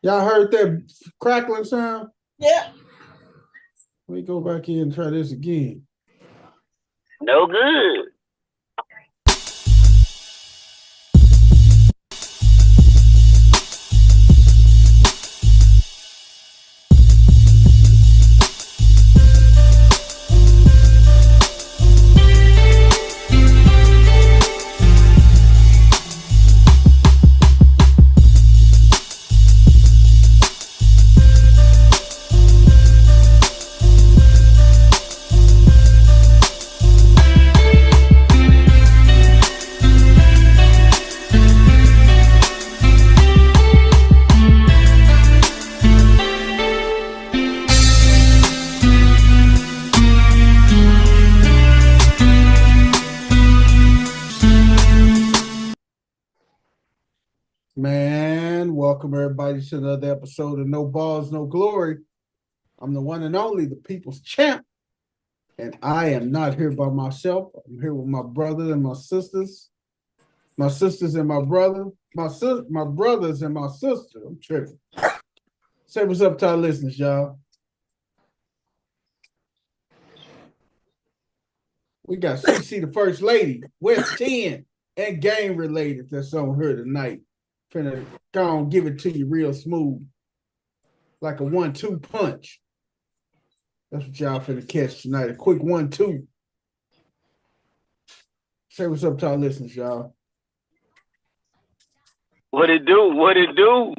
Y'all heard that crackling sound? Yeah. Let me go back in and try this again. No good. Man, welcome everybody to another episode of No Balls, No Glory. I'm the one and only, the people's champ. And I am not here by myself. I'm here with my brother and my sisters. My sisters and my brother. My brothers and my sister. I'm tripping. Say what's up to our listeners, y'all. We got CC, the First Lady, West 10, and game related that's on here tonight. Finna go and give it to you real smooth. Like a 1-2 punch. That's what y'all finna catch tonight. A quick 1-2. Say what's up to our listeners, y'all. What it do? What it do?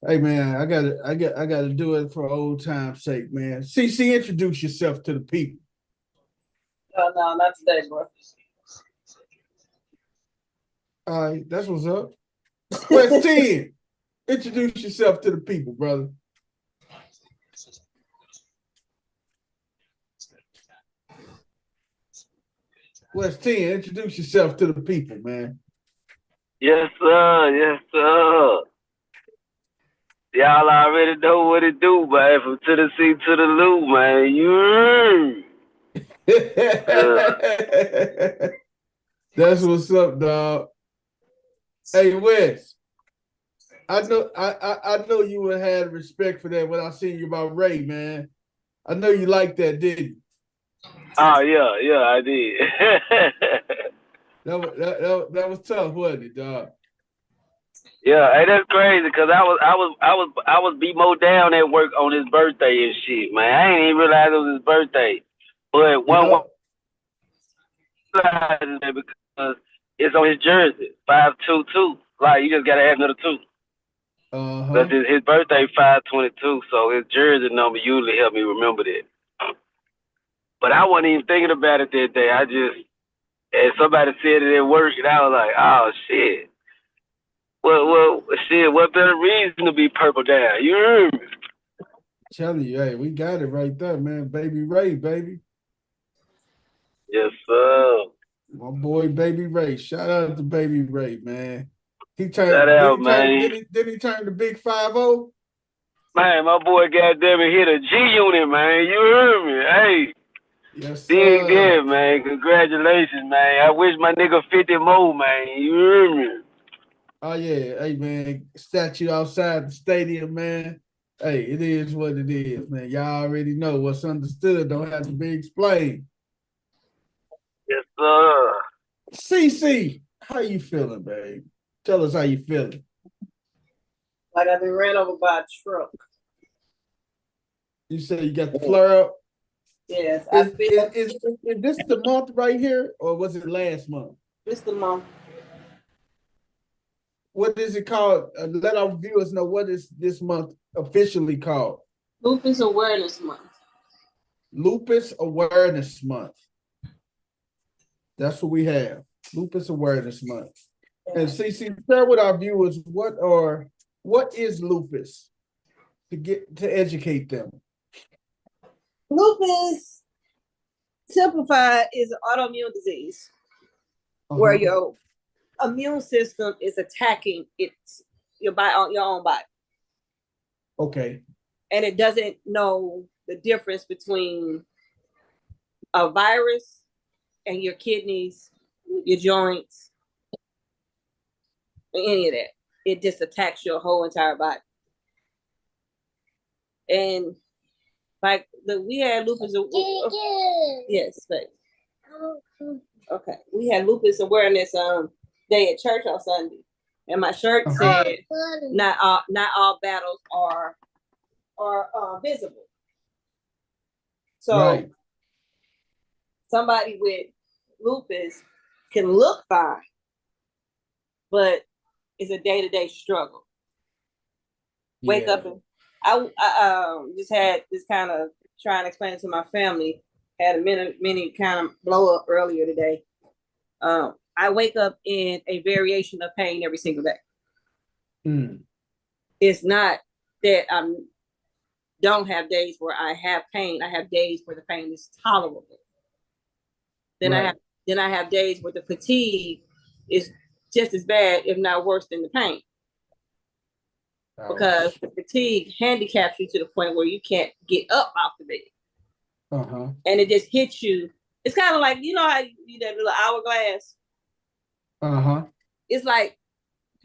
Hey man, I gotta do it for old time's sake, man. CC, introduce yourself to the people. No, not today, bro. All right, that's what's up. West 10, introduce yourself to the people, brother. West 10, introduce yourself to the people, man. Yes, sir. Yes, sir. Y'all already know what it do, man. From Tennessee to the Lou, man. That's what's up, dog. Hey, Wes. I know you would have had respect for that when I seen you about Ray, man. I know you liked that, didn't you? Oh yeah, I did. that was tough, wasn't it, dog? Yeah, hey, that's crazy because I was beat Mo down at work on his birthday and shit, man. I ain't even realize it was his birthday, but one because it's on his jersey 522. Like you just gotta add another two. Because his birthday 522, so his jersey number usually help me remember that. But I wasn't even thinking about it that day. I just, and somebody said it at work, and I was like, oh shit. Well, shit. What better reason to be purple down? You heard me? Telling you, hey, we got it right there, man. Baby Ray, baby. Yes, sir. My boy, Baby Ray. Shout out to Baby Ray, man. He turned. Shout out, man. Did he turn the big 5-0? Man, my boy goddamn it hit a G unit, man. You heard me? Hey. Yes, sir. Dig there, man. Congratulations, man. I wish my nigga 50 more, man. You heard me? Oh yeah, hey man, statue outside the stadium, man. Hey, it is what it is, man. Y'all already know what's understood don't have to be explained. Yes, sir. CC, how you feeling, babe? Tell us how you feeling. Like I've been ran over by a truck. You say you got the flare up? Yes, is this the month right here, or was it last month? This the month. What is it called? Let our viewers know what is this month officially called. Lupus Awareness Month. Lupus Awareness Month. That's what we have. Lupus Awareness Month. Yeah. And CC, share with our viewers what is lupus to educate them. Lupus, simplified, is an autoimmune disease where your immune system is attacking your own body. Okay. And it doesn't know the difference between a virus and your kidneys, your joints, any of that. it just attacks your whole entire body. And like we had lupus. Yes, but okay, we had lupus awareness day at church on Sunday, and my shirt said, "Not all battles are visible." So somebody with lupus can look fine, but it's a day-to-day struggle. Yeah. Wake up and I just had this kind of trying to explain it to my family. Had a mini kind of blow up earlier today. I wake up in a variation of pain every single day. Mm. It's not that I don't have days where I have pain. I have days where the pain is tolerable. Then I have days where the fatigue is just as bad, if not worse, than the pain. Because the fatigue handicaps you to the point where you can't get up off the bed. And it just hits you. It's kind of like, you know how you do that little hourglass? It's like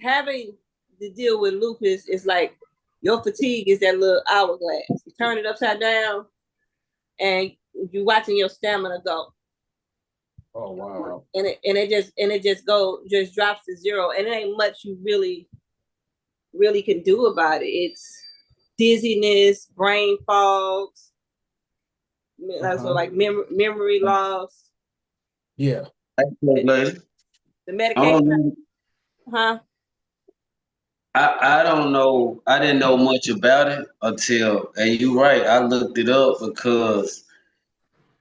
having to deal with lupus is like your fatigue is that little hourglass. You turn it upside down and you're watching your stamina go. Oh wow. And it just drops to zero. And it ain't much you really can do about it. It's dizziness, brain fogs, so like memory loss. Yeah. The medication. I don't know. I didn't know much about it until, and you're right, I looked it up because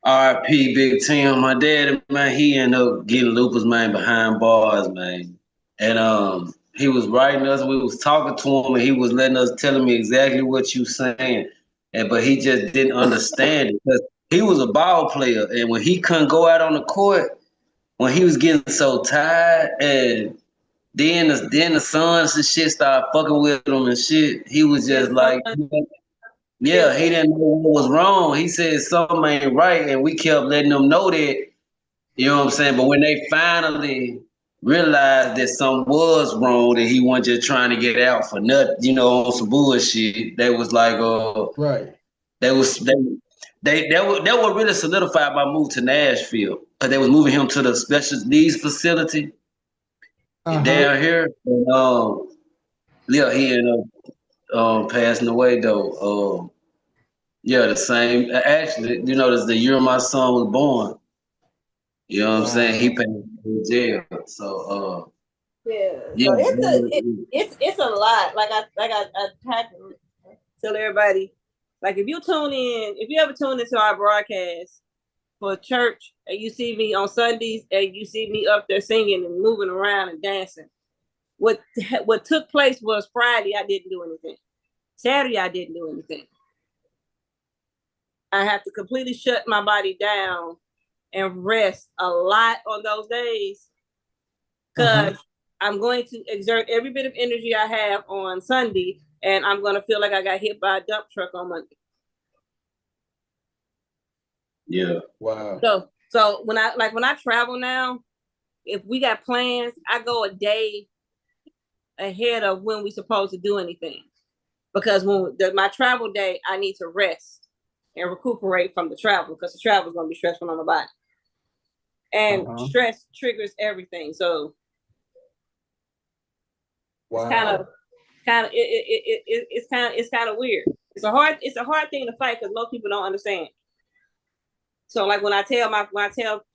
RIP Big Tim, my dad, man, he ended up getting lupus, man, behind bars, man. And he was writing us, we was talking to him, and he was telling me exactly what you saying. But he just didn't understand it because he was a ball player, and when he couldn't go out on the court, when he was getting so tired, and then the sons and shit started fucking with him and shit, he was just like, yeah, he didn't know what was wrong. He said something ain't right, and we kept letting them know that, you know what I'm saying? But when they finally realized that something was wrong, that he wasn't just trying to get out for nothing, you know, on some bullshit, they was like, right. That would really solidify my move to Nashville, because they was moving him to the special needs facility down here. And, yeah, he ended up passing away though. Yeah, the same. Actually, you know, this the year my son was born. You know what I'm saying? He passed in jail. So So it's a lot. Like I had to tell everybody, like if you ever tune into our broadcast for church and you see me on Sundays and you see me up there singing and moving around and dancing, what took place was Friday I didn't do anything. Saturday I didn't do anything. I have to completely shut my body down and rest a lot on those days because I'm going to exert every bit of energy I have on Sunday, and I'm going to feel like I got hit by a dump truck on Monday. Yeah. Wow. So when I travel now, if we got plans, I go a day ahead of when we're supposed to do anything, because when my travel day, I need to rest and recuperate from the travel, because the travel is going to be stressful on the body, and stress triggers everything. So it's kind of weird. It's a hard thing to fight because most people don't understand. So like when I tell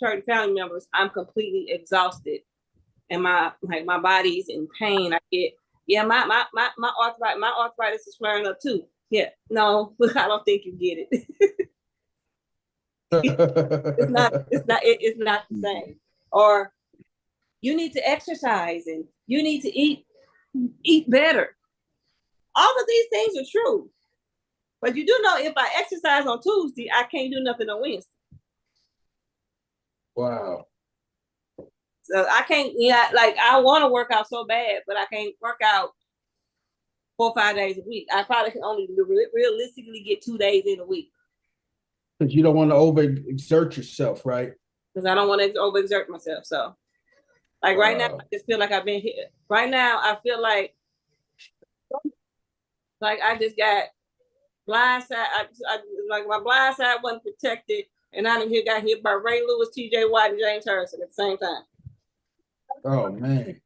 certain family members I'm completely exhausted and my body's in pain, I get my arthritis is flaring up too. Yeah, no, I don't think you get it. It's not the same. Or you need to exercise and you need to eat better. All of these things are true. But you do know if I exercise on Tuesday, I can't do nothing on Wednesday. Wow. So I can't, I want to work out so bad, but I can't work out 4 or 5 days a week. I probably can only realistically get 2 days in a week. Because you don't want to overexert yourself, right? Because I don't want to overexert myself. So, right now, I just feel like I've been hit. Right now, I feel like Like I just got blindside. I like my blind side wasn't protected, and I got hit by Ray Lewis, T.J. Watt, and James Harrison at the same time. Oh man.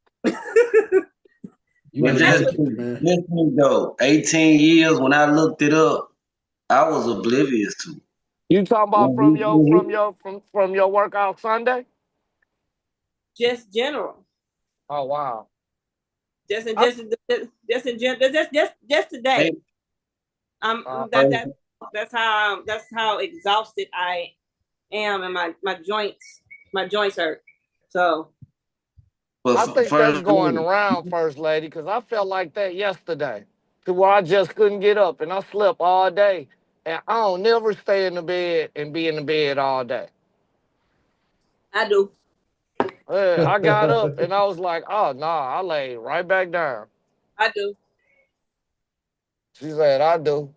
You listen though, 18 years when I looked it up, I was oblivious to. You talking about from your workout Sunday? Just general. Oh wow. Just today. That's how exhausted I am, and my joints hurt. So I think that's going around, First Lady, because I felt like that yesterday, to where I just couldn't get up, and I slept all day, and I don't never stay in the bed and be in the bed all day. I do. I got up and I was like, oh no, I laid right back down. I do. She said, I do.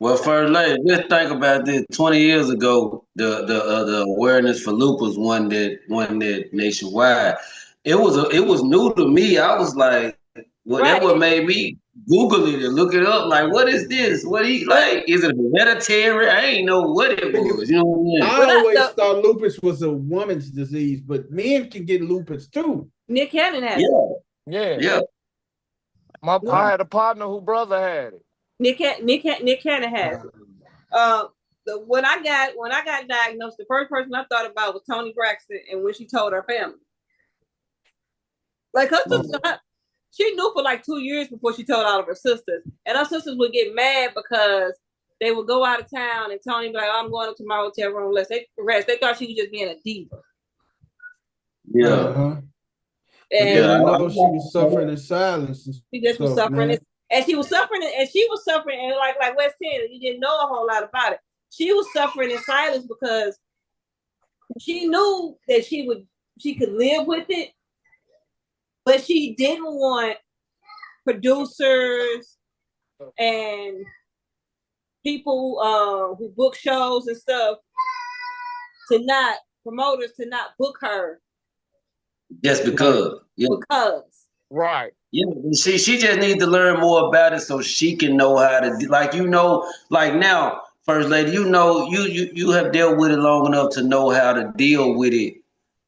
Well, First Lady, just think about this. 20 years ago, the awareness for lupus won that nationwide. It was new to me. I was like, well, right. That what made me Google it and look it up. Like, what is this? Is it hereditary? I ain't know what it was. You know what I mean? I always thought lupus was a woman's disease, but men can get lupus too. Nick Cannon has it. Yeah. I had a partner whose brother had it. Nick Cannon has it. When I got diagnosed, the first person I thought about was Toni Braxton, and when she told her family. Like her sister, she knew for like 2 years before she told all of her sisters. And her sisters would get mad because they would go out of town and Toni would be like, oh, I'm going up to my hotel room. Let's rest. They thought she was just being a diva. Yeah. Uh-huh. And I know she was suffering in silence. She just was suffering. And she was suffering, and like West 10, you didn't know a whole lot about it. She was suffering in silence because she knew that she could live with it, but she didn't want producers and people who book shows and stuff promoters to not book her. Just because. Yeah. Because. Right. Yeah, she just needs to learn more about it so she can know how to like now, First Lady, you have dealt with it long enough to know how to deal with it.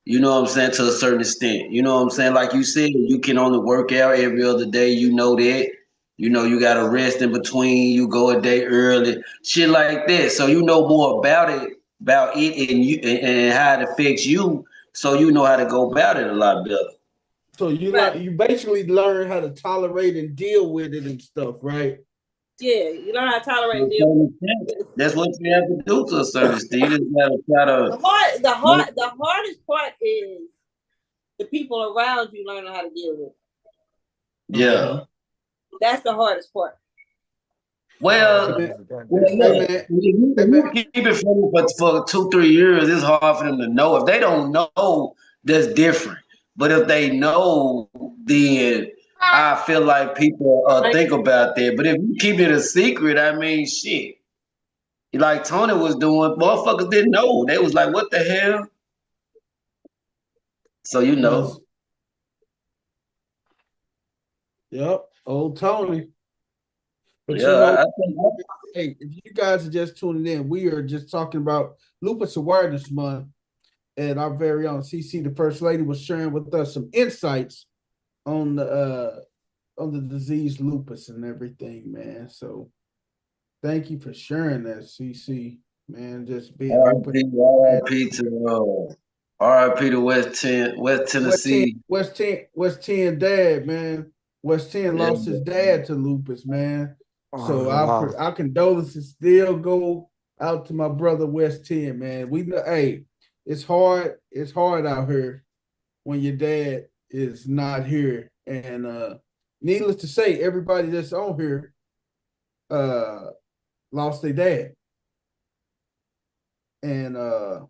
You know what I'm saying, to a certain extent. You know what I'm saying? Like you said, you can only work out every other day. You know that. You know you gotta rest in between. You go a day early, shit like that. So you know more about it and how it affects you. So you know how to go about it a lot better. So you basically learn how to tolerate and deal with it and stuff, right? Yeah, you learn how to tolerate and deal with it. That's what you have to do to a certain extent. You just gotta try to. The hardest part is the people around you learning how to deal with it. Yeah. That's the hardest part. Well, if you keep it for 2-3 years, it's hard for them to know. If they don't know, that's different. But if they know, then I feel like people think about that. But if you keep it a secret, I mean, shit. Like Toni was doing, motherfuckers didn't know. They was like, what the hell? So you know. Yep, old Toni. But yeah, hey, if you guys are just tuning in, we are just talking about Lupus Awareness Month. And our very own CC, the First Lady, was sharing with us some insights on the disease lupus and everything, man. So thank you for sharing that, CC, man. Just being open. RIP to West Tennessee. West 10 dad, man. West 10 lost his dad to lupus, man. So our condolences still go out to my brother West 10, man. We know, hey, it's hard out here when your dad is not here. And needless to say, everybody that's on here lost their dad. And I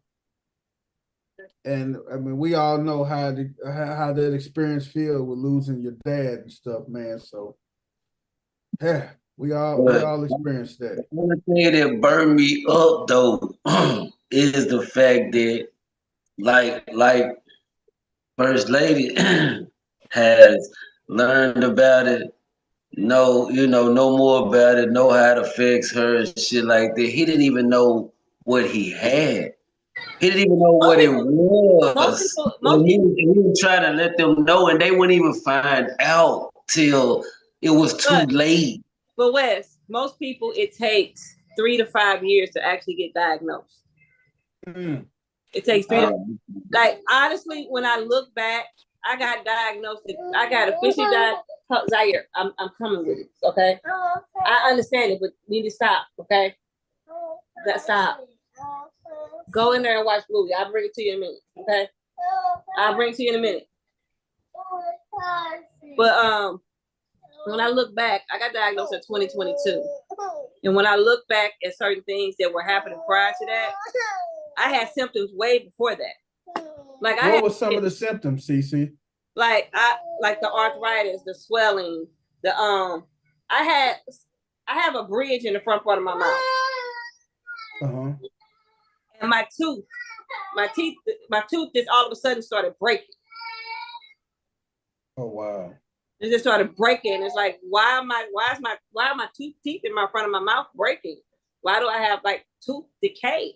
mean, we all know how that experience feels with losing your dad and stuff, man. So yeah, we all experienced that. The only thing that burned me up though is the fact that like First Lady has learned about it, know more about it, know how it affects her and shit like that. He didn't even know what he had. He didn't even know what it was. Most He people, was trying to let them know, and they wouldn't even find out till it was too late. But Wes, most people it takes 3 to 5 years to actually get diagnosed. It takes 3 to like honestly, when I look back, I got diagnosed. I got officially diagnosed. Zaire, I'm coming with it. Okay, I understand it, but you need to stop. Okay, stop. Go in there and watch Bluey. I'll bring it to you in a minute. Okay, I'll bring it to you in a minute. But when I look back, I got diagnosed in 2022, and when I look back at certain things that were happening prior to that, I had symptoms way before that. Like what were some of the symptoms, CC? Like the arthritis, the swelling, the I have a bridge in the front part of my mouth. And my tooth just all of a sudden started breaking. Oh wow. It just started breaking. It's like, why are my teeth in my front of my mouth breaking? Why do I have like tooth decay?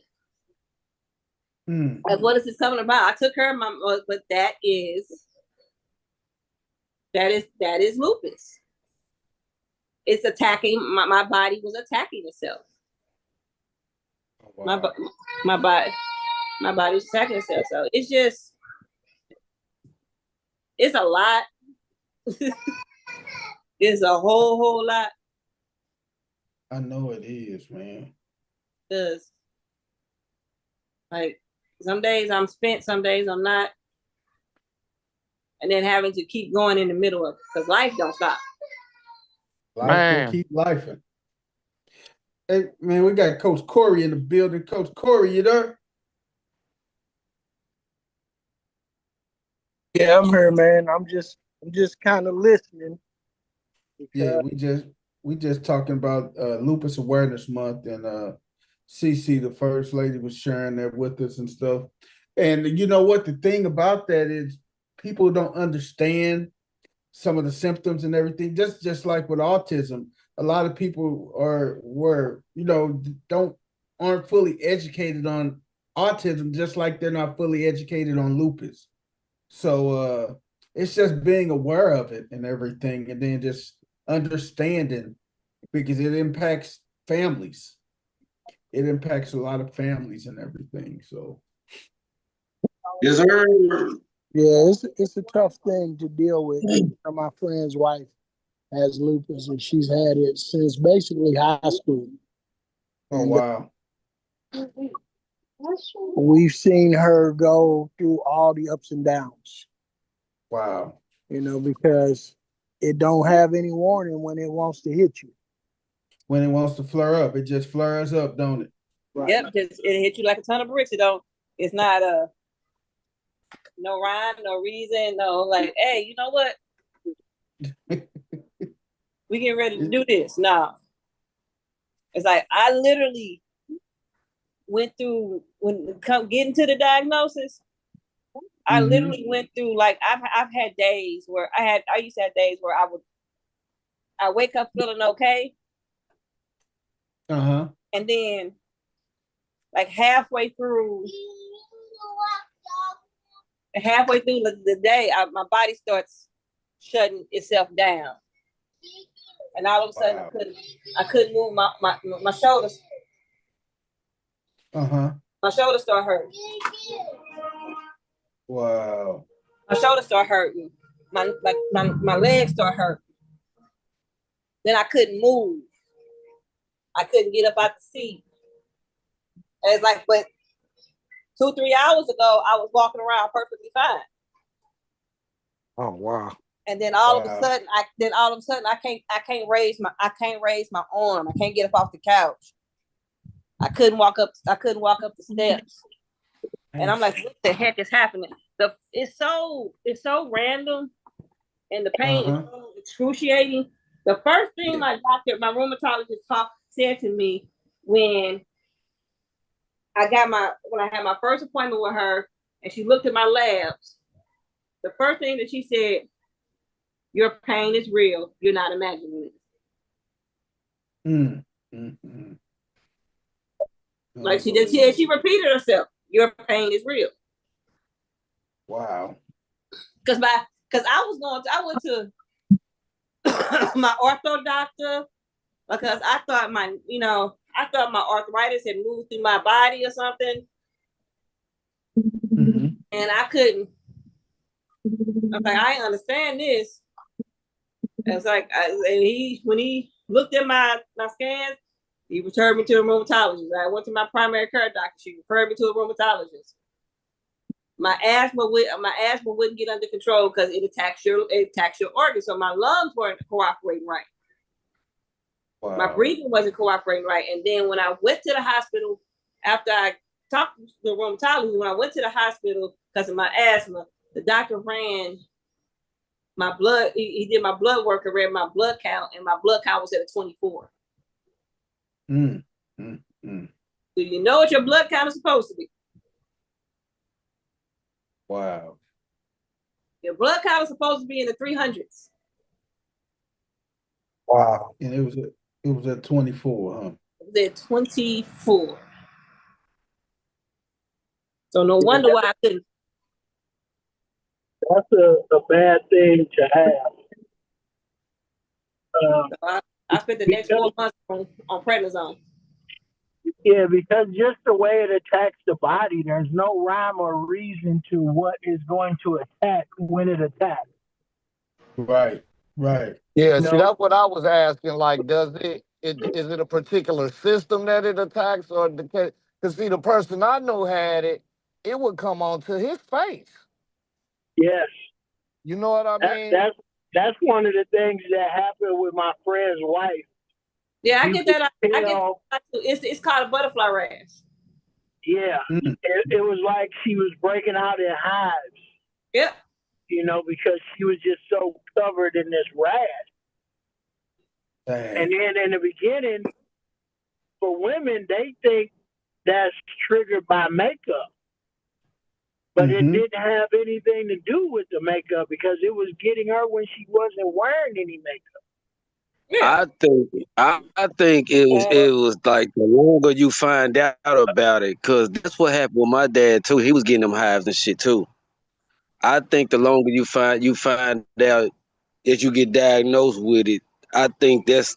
Like, what is this coming about? I took her, but that is lupus. It's attacking my body was attacking itself. Oh, wow. My body was attacking itself. So it's a lot. It's a whole lot. I know it is, man. Because like some days I'm spent, some days I'm not. And then having to keep going in the middle of it because life don't stop. Life will keep lifing. Hey, man, we got Coach Corey in the building. Coach Corey, you there? Yeah, I'm here, man. I'm just kind of listening. Yeah, we just talking about Lupus Awareness Month, and CC, the first lady, was sharing that with us and stuff. And you know what? The thing about that is people don't understand some of the symptoms and everything. Just like with autism, a lot of people aren't fully educated on autism, just like they're not fully educated on lupus. So it's just being aware of it and everything, and then just understanding, because it impacts families. It impacts a lot of families and everything. So yes, sir. Yeah, it's a tough thing to deal with. My friend's wife has lupus, and she's had it since basically high school. Oh, wow. We've seen her go through all the ups and downs. Wow. Because it don't have any warning when it wants to hit you. When it wants to flare up, it just flares up, don't it? Right. Yep, it hit you like a ton of bricks. It's not no rhyme, no reason, no like, hey, you know what? We getting ready to do this. No. It's like I literally went through getting to the diagnosis. I literally went through, like, I've had days where I used to have days where I wake up feeling okay. And then like halfway through the day, my body starts shutting itself down. And all of a sudden I couldn't move my shoulders. My shoulders start hurting. Wow. My shoulders start hurting. My legs start hurting. Then I couldn't move. I couldn't get up out the seat. And it's like, but 2-3 hours ago, I was walking around perfectly fine. Oh wow. And then all of a sudden, I can't raise my arm. I can't get up off the couch. I couldn't walk up the steps. And I'm like, what the heck is happening? It's so random, and the pain is so excruciating. The first thing my rheumatologist said to me when I had my first appointment with her, and she looked at my labs, the first thing that she said, Your pain is real. You're not imagining it. Mm-hmm. Like she did, she repeated herself. Your pain is real. Wow. Because I went to my ortho doctor because I thought my arthritis had moved through my body or something. Mm-hmm. And I couldn't. I was like, I understand this. It's like, when he looked at my scans, he referred me to a rheumatologist. I went to my primary care doctor. She referred me to a rheumatologist. My asthma wouldn't get under control because it attacks your organs. So my lungs weren't cooperating right. Wow. My breathing wasn't cooperating right. And then when I went to the hospital, after I talked to the rheumatologist, when I went to the hospital because of my asthma, the doctor ran my blood. He did my blood work and read my blood count, and my blood count was at a 24. Do you know what your blood count is supposed to be? Wow. Your blood count is supposed to be in the 300s. Wow. And it was at 24, huh? It was at 24. So no wonder why I couldn't. That's a bad thing to have. I spent the next 4 months on prednisone. Yeah, because just the way it attacks the body, there's no rhyme or reason to what is going to attack when it attacks. Right. Yeah, see, that's what I was asking. Like, is it a particular system that it attacks, or because see, the person I know had it, it would come onto his face. Yes. You know what I mean? That's one of the things that happened with my friend's wife. Yeah, I get that. It's called a butterfly rash. Yeah, it was like she was breaking out in hives. Yep. You know, because she was just so covered in this rash. And then in the beginning, for women, they think that's triggered by makeup. But it didn't have anything to do with the makeup because it was getting her when she wasn't wearing any makeup. Yeah. I think it was like the longer you find out about it, because that's what happened with my dad too. He was getting them hives and shit too. I think the longer you find out that you get diagnosed with it, I think that's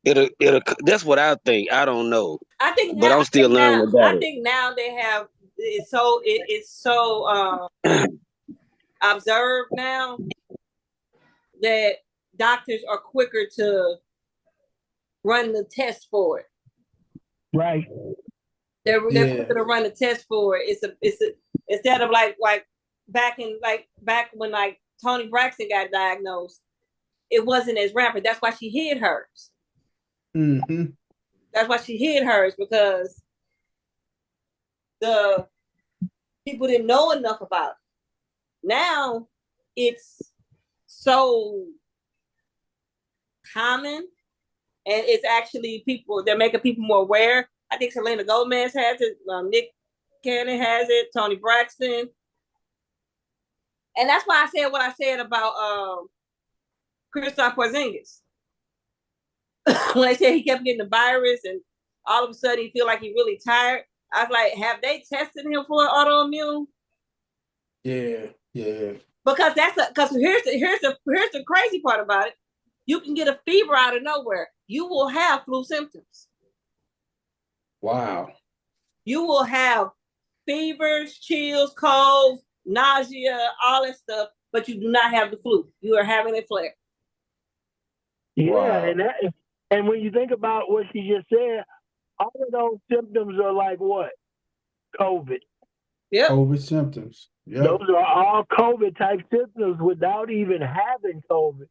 what I think. I don't know. But I'm still learning about it. I think now they have it's so observed now that doctors are quicker to run the test for it. Right. They're quicker to run the test for it. It's a instead of like back when like Toni Braxton got diagnosed, it wasn't as rampant. That's why she hid hers. That's why she hid hers, because the people didn't know enough about it. Now it's so common, and it's actually they're making people more aware. I think Selena Gomez has it, Nick Cannon has it, Toni Braxton. And that's why I said what I said about Kristaps Porzingis. When they said he kept getting the virus and all of a sudden he feel like he's really tired, I was like, have they tested him for autoimmune? Yeah. Because here's the crazy part about it. You can get a fever out of nowhere. You will have flu symptoms. Wow. You will have fevers, chills, colds, nausea, all that stuff, but you do not have the flu. You are having a flare. Yeah, wow. And when you think about what she just said, all of those symptoms are like what? COVID. Yep. COVID symptoms. Yep. Those are all COVID type symptoms without even having COVID.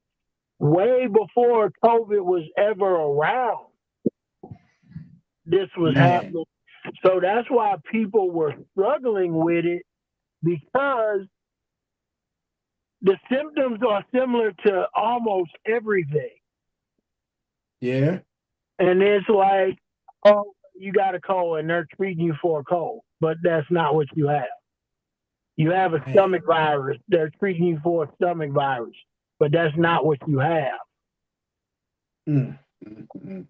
Way before COVID was ever around, this was happening. So that's why people were struggling with it, because the symptoms are similar to almost everything. Yeah. And it's like, oh, you got a cold and they're treating you for a cold, but that's not what you have. You have a stomach virus. They're treating you for a stomach virus. but that's not what you have. Mm-hmm.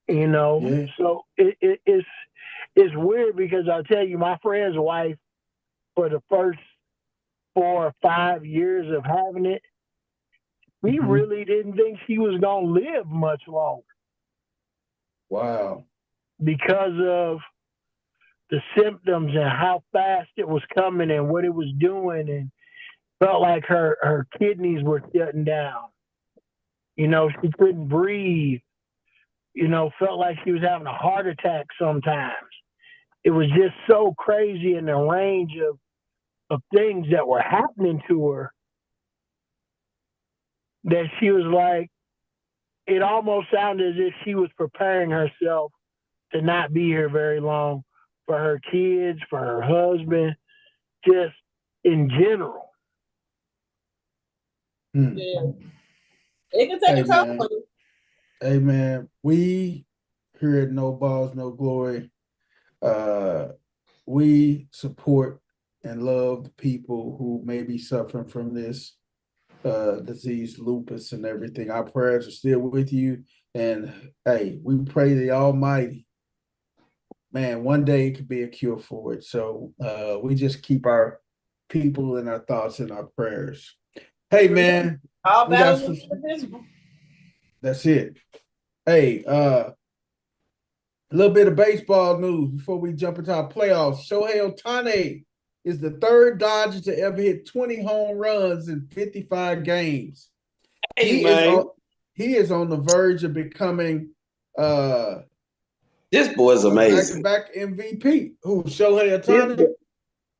You know, yeah. So it's weird because I'll tell you, my friend's wife, for the first 4 or 5 years of having it, we really didn't think she was gonna live much longer. Wow. Because of the symptoms and how fast it was coming and what it was doing, and felt like her kidneys were shutting down. You know, she couldn't breathe. You know, felt like she was having a heart attack sometimes. It was just so crazy in the range of things that were happening to her that she was like, it almost sounded as if she was preparing herself to not be here very long, for her kids, for her husband, just in general. Yeah. It can take a toll on you. Hey man, we here at No Balls, No Glory, we support and love the people who may be suffering from this disease, lupus, and everything. Our prayers are still with you. And hey, we pray the Almighty, man, one day it could be a cure for it. So we just keep our people in our thoughts and our prayers. Hey man, all battles are invisible. That's it. Hey, a little bit of baseball news before we jump into our playoffs. Shohei Ohtani is the third Dodger to ever hit 20 home runs in 55 games. Hey, he is on the verge of becoming this boy's amazing. Back-to-back MVP. Who, Shohei Ohtani?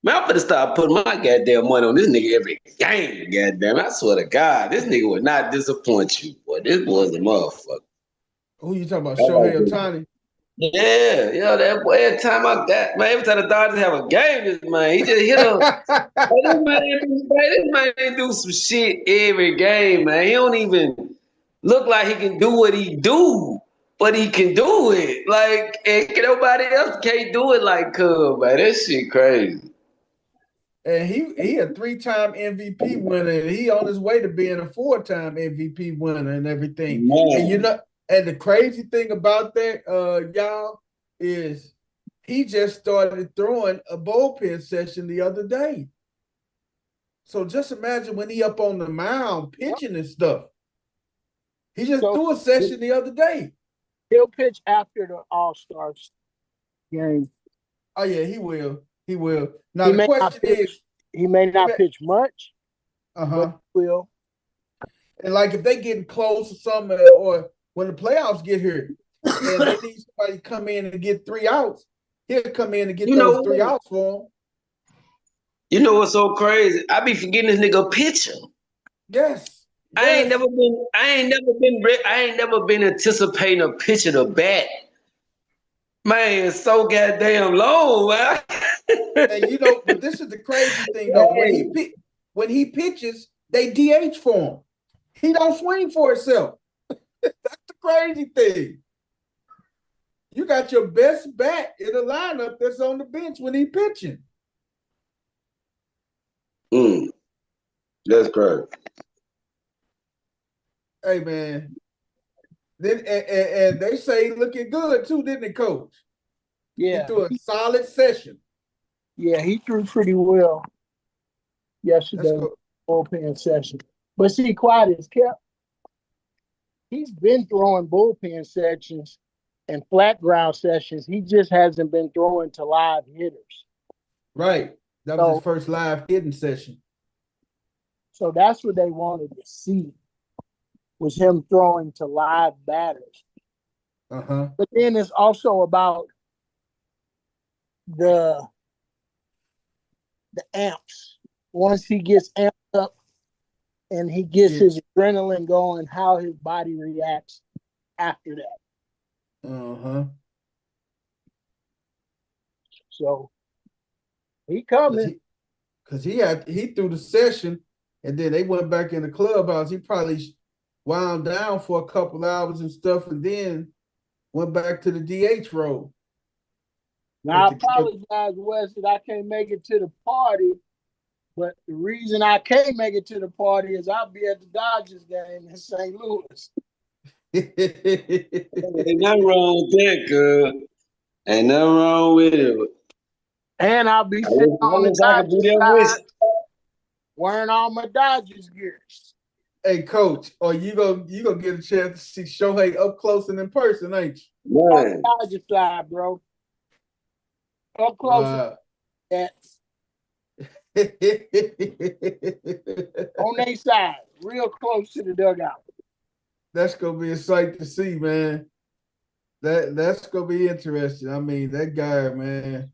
Man, I'm gonna start putting my goddamn money on this nigga every game, goddamn. I swear to God, this nigga would not disappoint you, boy. This boy's a motherfucker. Who you talking about, Shohei Ohtani? Yeah, that boy. Every time the Dodgers have a game, this man, he just hit a. This man do some shit every game, man. He don't even look like he can do what he do, but he can do it. Like, and nobody else can't do it like Cub, man. That shit crazy. And he a 3-time MVP winner, and he on his way to being a 4-time MVP winner and everything. Man. And the crazy thing about that, y'all, is he just started throwing a bullpen session the other day. So just imagine when he up on the mound pitching and stuff. He just threw a session the other day. He'll pitch after the All-Stars game. Oh yeah, he will. He will. Now the question is, he may not pitch much, but he will. And like if they getting close or something, or when the playoffs get here and they need somebody to come in and get 3 outs, he'll come in and get those 3 outs for him. You know what's so crazy? I be forgetting this nigga a pitcher. Yes. I ain't never been anticipating a pitcher to bat. Man, it's so goddamn long, man. And you know, but this is the crazy thing though. When he pitches, they DH for him. He don't swing for himself. That's the crazy thing. You got your best bat in the lineup that's on the bench when he pitching. That's crazy. Hey man. Then and they say looking good too, didn't it, Coach? Yeah. He threw a solid session. Yeah, he threw pretty well yesterday, bullpen session. But see, quiet as kept. He's been throwing bullpen sessions and flat ground sessions. He just hasn't been throwing to live hitters. Right. That was his first live hitting session. So that's what they wanted to see, was him throwing to live batters. But then it's also about the amps. Once he gets amped up and he gets his adrenaline going, how his body reacts after that. So he coming. Because he threw the session and then they went back in the clubhouse. He probably wound down for a couple hours and stuff and then went back to the DH role. Now I apologize, Wes, that I can't make it to the party. But the reason I can't make it to the party is I'll be at the Dodgers game in St. Louis. Ain't nothing wrong with that, girl. Ain't nothing wrong with it. And I'll be sitting on the Dodgers side wearing all my Dodgers gear. Hey, Coach, or you gonna get a chance to see Shohei up close and in person, ain't you? On the Dodgers side, bro. Up close. On their side, real close to the dugout. That's gonna be a sight to see, man. That's gonna be interesting. I mean, that guy, man.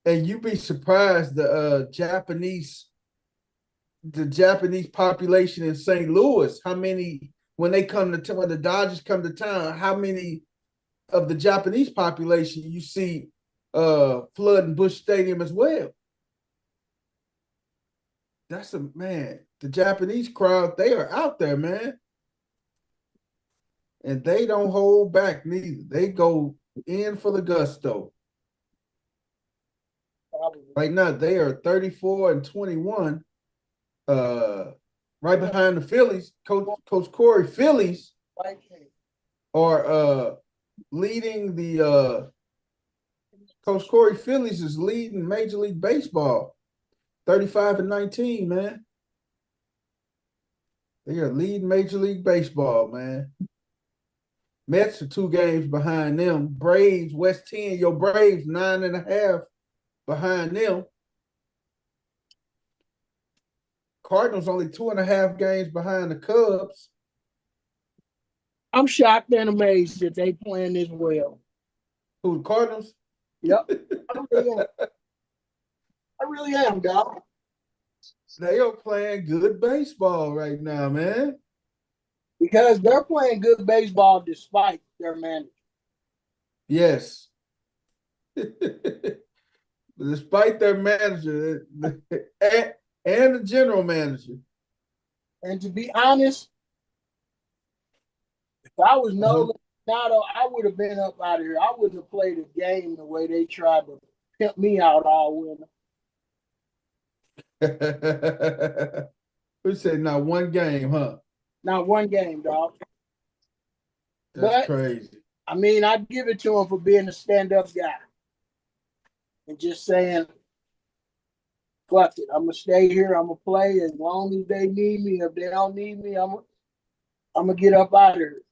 And you'd be surprised the Japanese population in St. Louis, how many when the Dodgers come to town, how many of the Japanese population you see flooding Busch Stadium as well. That's the Japanese crowd, they are out there, man. And they don't hold back neither. They go in for the gusto. Right now, they are 34-21. Right behind the Phillies. Coach Corey Phillies are leading the Coach Corey Phillies is leading Major League Baseball. 35-19, man. They are leading Major League Baseball, man. Mets are 2 games behind them. Braves, West 10, your Braves 9.5 behind them. Cardinals only 2.5 games behind the Cubs. I'm shocked and amazed that they playing this well. Who, the Cardinals? Yep. I really am, dog. They are playing good baseball right now, man. Because they're playing good baseball despite their manager. Yes. Despite their manager and the general manager. And to be honest, if I was Nolan Arenado, I would have been up out of here. I wouldn't have played a game the way they tried to pimp me out all winter. Who said not one game, huh? Not one game, dog. That's crazy. I mean, I'd give it to him for being a stand-up guy. And just saying, fuck it, I'm going to stay here. I'm going to play as long as they need me. If they don't need me, I'm going to get up out of here.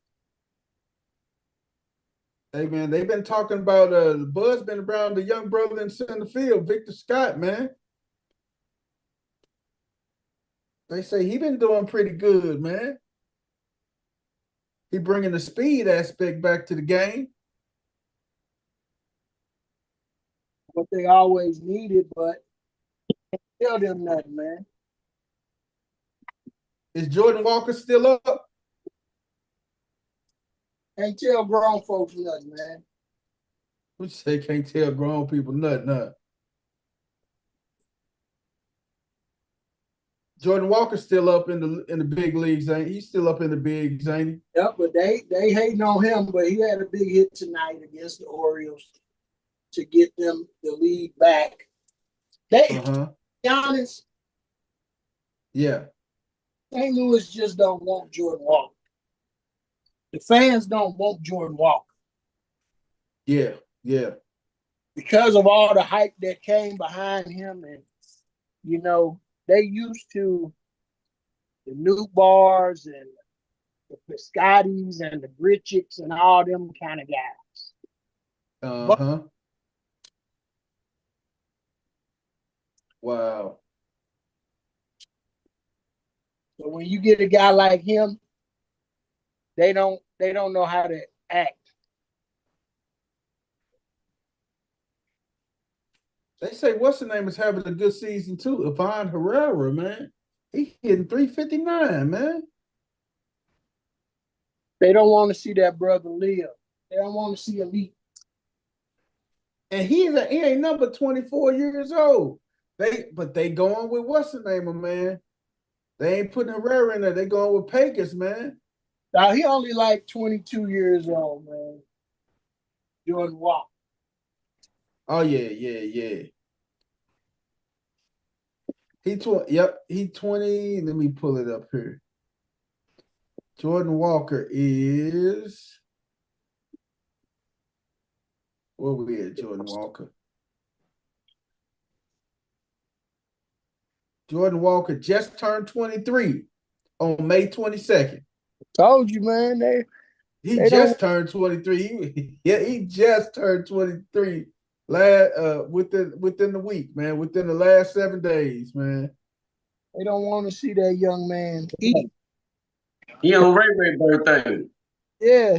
Hey, man, they've been talking about the buzz been around the young brother in center field, Victor Scott, man. They say he been doing pretty good, man. He bringing the speed aspect back to the game. What they always needed, but tell them nothing, man. Is Jordan Walker still up? Can't tell grown folks nothing, man. What you say can't tell grown people nothing, huh? Jordan Walker's still up in the big leagues, ain't he? He's still up in the bigs, ain't he? Yep, but they hating on him, but he had a big hit tonight against the Orioles to get them the lead back. To be honest, yeah. St. Louis just don't want Jordan Walker. The fans don't want Jordan Walker. Yeah, yeah. Because of all the hype that came behind him, and you know, they used to the new bars and the Piscottis and the Bridgets and all them kind of guys. Wow. So when you get a guy like him, they don't know how to act. They say what's the name is having a good season too. Ivan Herrera, man. He hitting 359, man. They don't want to see that brother live. They don't want to see elite. And he ain't number 24 years old. But they going with what's the name of man? They ain't putting Herrera in there. They going with Pecos, man. Now he only like 22 years old, man. Jordan Walker. Oh yeah. Yep, he 20. Let me pull it up here. Jordan Walker is where we at, Jordan Walker? Jordan Walker just turned 23 on May 22nd. Told you, man. He just turned 23. He just turned 23 within the week, man. Within the last 7 days, man. They don't want to see that young man eat. He on Ray birthday. Yeah,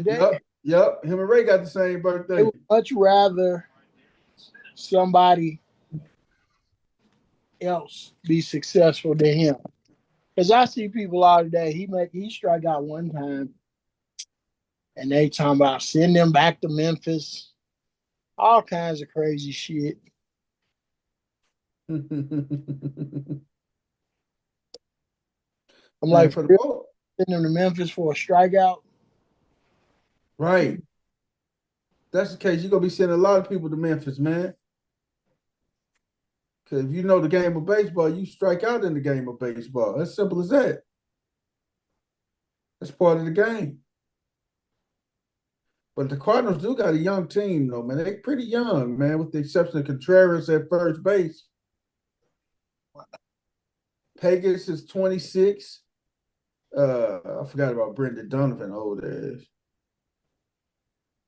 Yep. Him and Ray got the same birthday. They would much rather somebody else be successful than him. Because I see people out today, he strike out one time, and they talking about sending him back to Memphis, all kinds of crazy shit. I'm like, for real, sending him to Memphis for a strikeout. Right. That's the case. You're gonna be sending a lot of people to Memphis, man. Because if you know the game of baseball, you strike out in the game of baseball. As simple as that. That's part of the game. But the Cardinals do got a young team, though, man. They're pretty young, man, with the exception of Contreras at first base. Pegas is 26. I forgot about Brendan Donovan, old ass.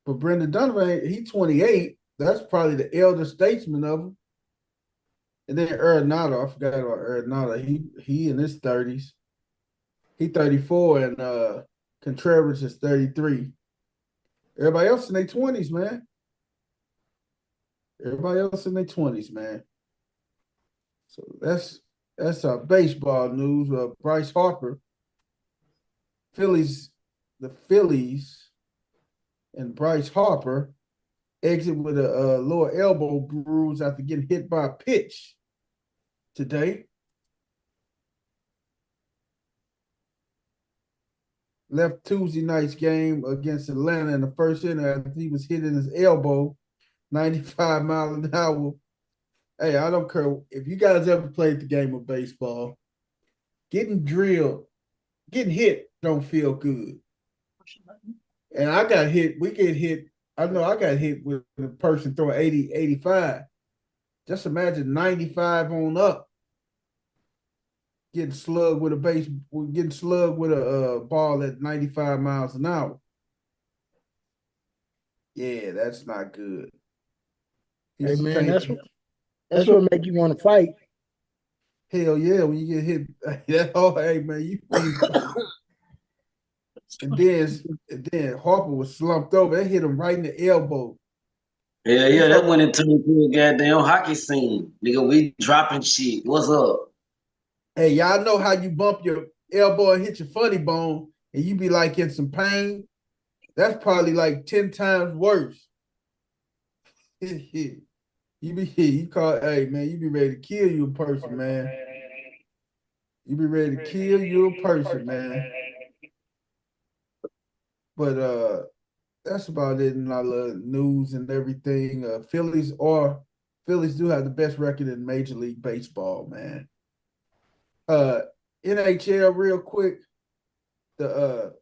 But Brendan Donovan, he's 28. That's probably the elder statesman of them. And then Arenado, I forgot about Arenado. He in his 30s. He 34, and Contreras is 33. Everybody else in their 20s, man. Everybody else in their 20s, man. So that's our baseball news. Bryce Harper, the Phillies and Bryce Harper exit with a lower elbow bruise after getting hit by a pitch today. Left Tuesday night's game against Atlanta in the first inning after he was hit in his elbow, 95 miles an hour. Hey, I don't care if you guys ever played the game of baseball. Getting drilled, getting hit don't feel good. And I got hit. We get hit. I know I got hit with a person throwing 80, 85. Just imagine 95 on up. Getting slugged with a ball at 95 miles an hour. Yeah, that's not good. Hey man, that's what make you want to fight. Hell yeah, when you get hit. Hey man, you and then Harper was slumped over. They hit him right in the elbow. Yeah, that went into the goddamn hockey scene. Nigga, we dropping shit. What's up? Hey, y'all know how you bump your elbow and hit your funny bone and you be like in some pain? That's probably like 10 times worse. You be ready to kill you a person, man. You be ready to kill you a person, man. But that's about it in our news and everything. Phillies do have the best record in Major League Baseball, man. NHL real quick. The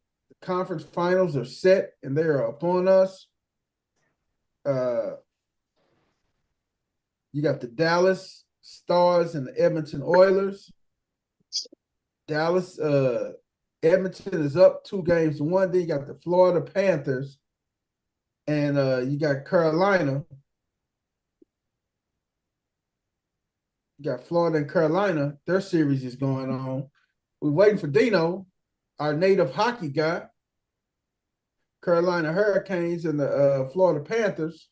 conference finals are set and they are upon us. You got the Dallas Stars and the Edmonton Oilers. Edmonton is up 2-1. Then you got the Florida Panthers and you got Carolina. You got Florida and Carolina. Their series is going on. We're waiting for Dino, our native hockey guy. Carolina Hurricanes and the Florida Panthers.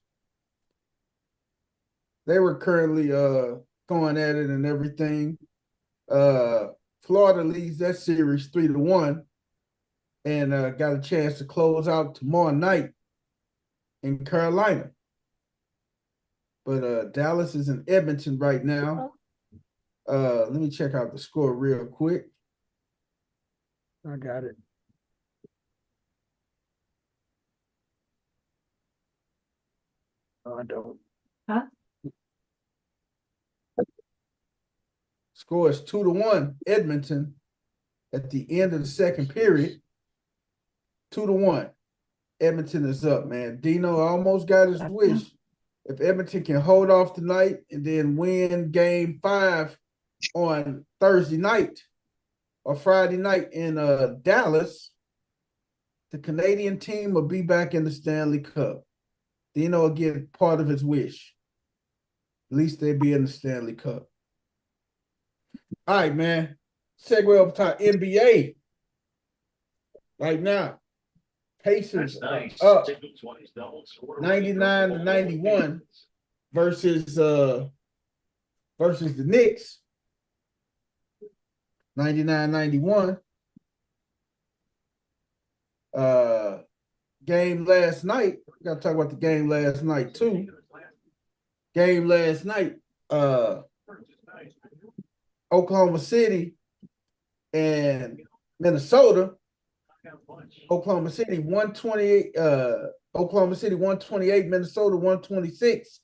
They were currently going at it and everything. Florida leads that series 3-1 and got a chance to close out tomorrow night in Carolina. But Dallas is in Edmonton right now. Let me check out the score real quick. I got it. No, I don't. Huh? Score is 2-1 Edmonton at the end of the second period. 2-1. Edmonton is up, man. Dino almost got his wish. If Edmonton can hold off tonight and then win game 5 on Thursday night or Friday night in Dallas, the Canadian team will be back in the Stanley Cup. Dino will get part of his wish. At least they'll be in the Stanley Cup. All right, man. Segue over to NBA. Right now, Pacers up 99-91 versus the Knicks. 99-91. Game last night. We gotta talk about the game last night too. Game last night. Oklahoma City and Minnesota. Oklahoma City 128, Oklahoma City 128, Minnesota 126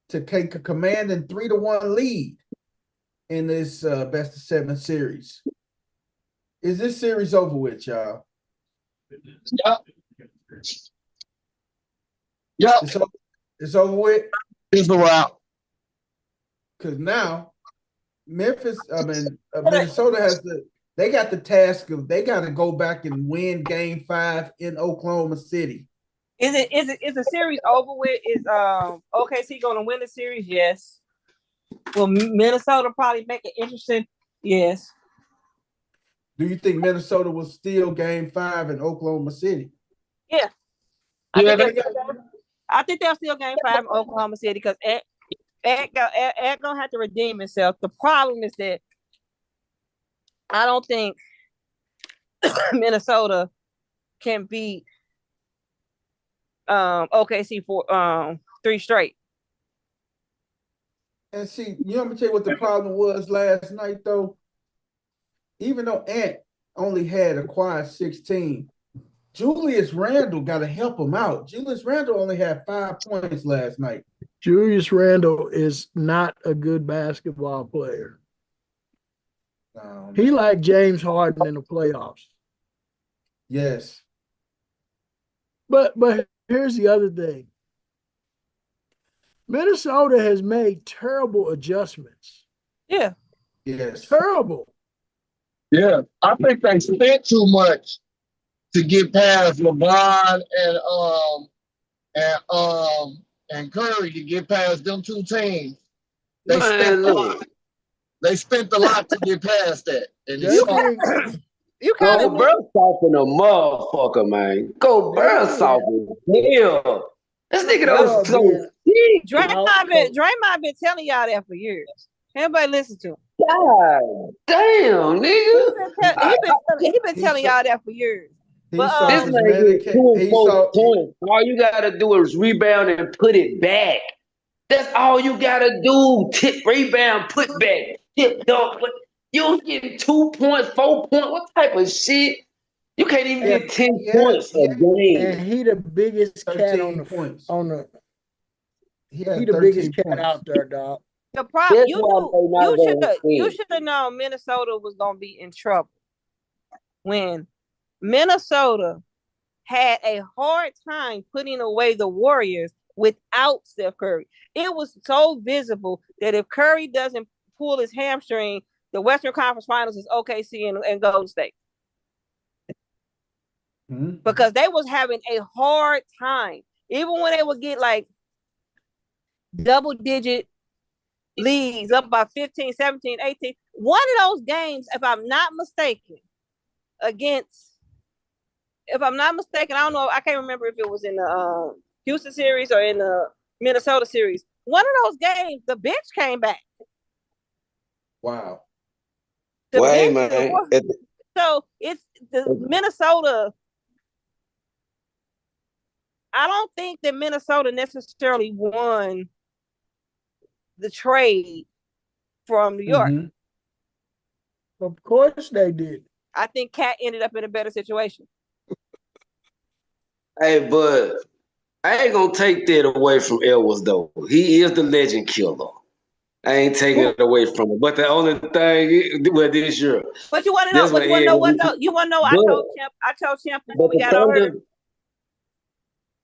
to take a commanding 3-1 lead in this best of 7 series. Is this series over with, y'all? Yep. Yep. It's over with? It's a wrap. Because now Minnesota has they got the task of they got to go back and win game 5 in Oklahoma City. Is the series over with? Is OKC going to win the series? Yes. Will Minnesota probably make it interesting? Yes. Do you think Minnesota will steal game 5 in Oklahoma City? Yeah. I think they'll steal game 5 in Oklahoma City because Ed gonna have to redeem himself. The problem is that I don't think Minnesota can beat OKC for 3 straight. And see, you know, let me tell you what the problem was last night, though. Even though Ant only had acquired 16, Julius Randle got to help him out. Julius Randle only had 5 points last night. Julius Randle is not a good basketball player. He like James Harden in the playoffs. Yes. But here's the other thing. Minnesota has made terrible adjustments. Yeah. Yes. Terrible. Yeah. I think they spent too much to get past LeBron and Curry to get past them 2 teams. They spent a lot. They spent a lot to get past that. And you kind of Go soften a motherfucker, man. Go burn soften. Yeah. This nigga was so sick. Draymond been telling y'all that for years. Everybody listen to him. God damn, nigga. He been telling y'all that for years. This nigga 2 points. All you gotta do is rebound and put it back. That's all you gotta do. Tip, rebound, put back. Tip, dunk. You get 2 points, 4 points. What type of shit? You can't even get 10 points a game. And he the biggest cat on the points. He the biggest cat points out there, dog. The problem you should have known Minnesota was gonna be in trouble when Minnesota had a hard time putting away the Warriors without Steph Curry. It was so visible that if Curry doesn't pull his hamstring, the Western Conference Finals is OKC and Golden State. Mm-hmm. Because they was having a hard time. Even when they would get like double-digit leads up by 15, 17, 18. One of those games, if I'm not mistaken, I don't know, I can't remember if it was in the Houston series or in the Minnesota series. One of those games, the bench came back. Wow. So it's the Minnesota. I don't think that Minnesota necessarily won the trade from New York. Mm-hmm. Of course they did. I think Cat ended up in a better situation. Hey, but I ain't gonna take that away from Edwards though. He is the legend killer. I ain't taking it away from him. But the only thing, well, this year. But you want to know? But you want to know what though? You want to know? I told Champ before we got on her.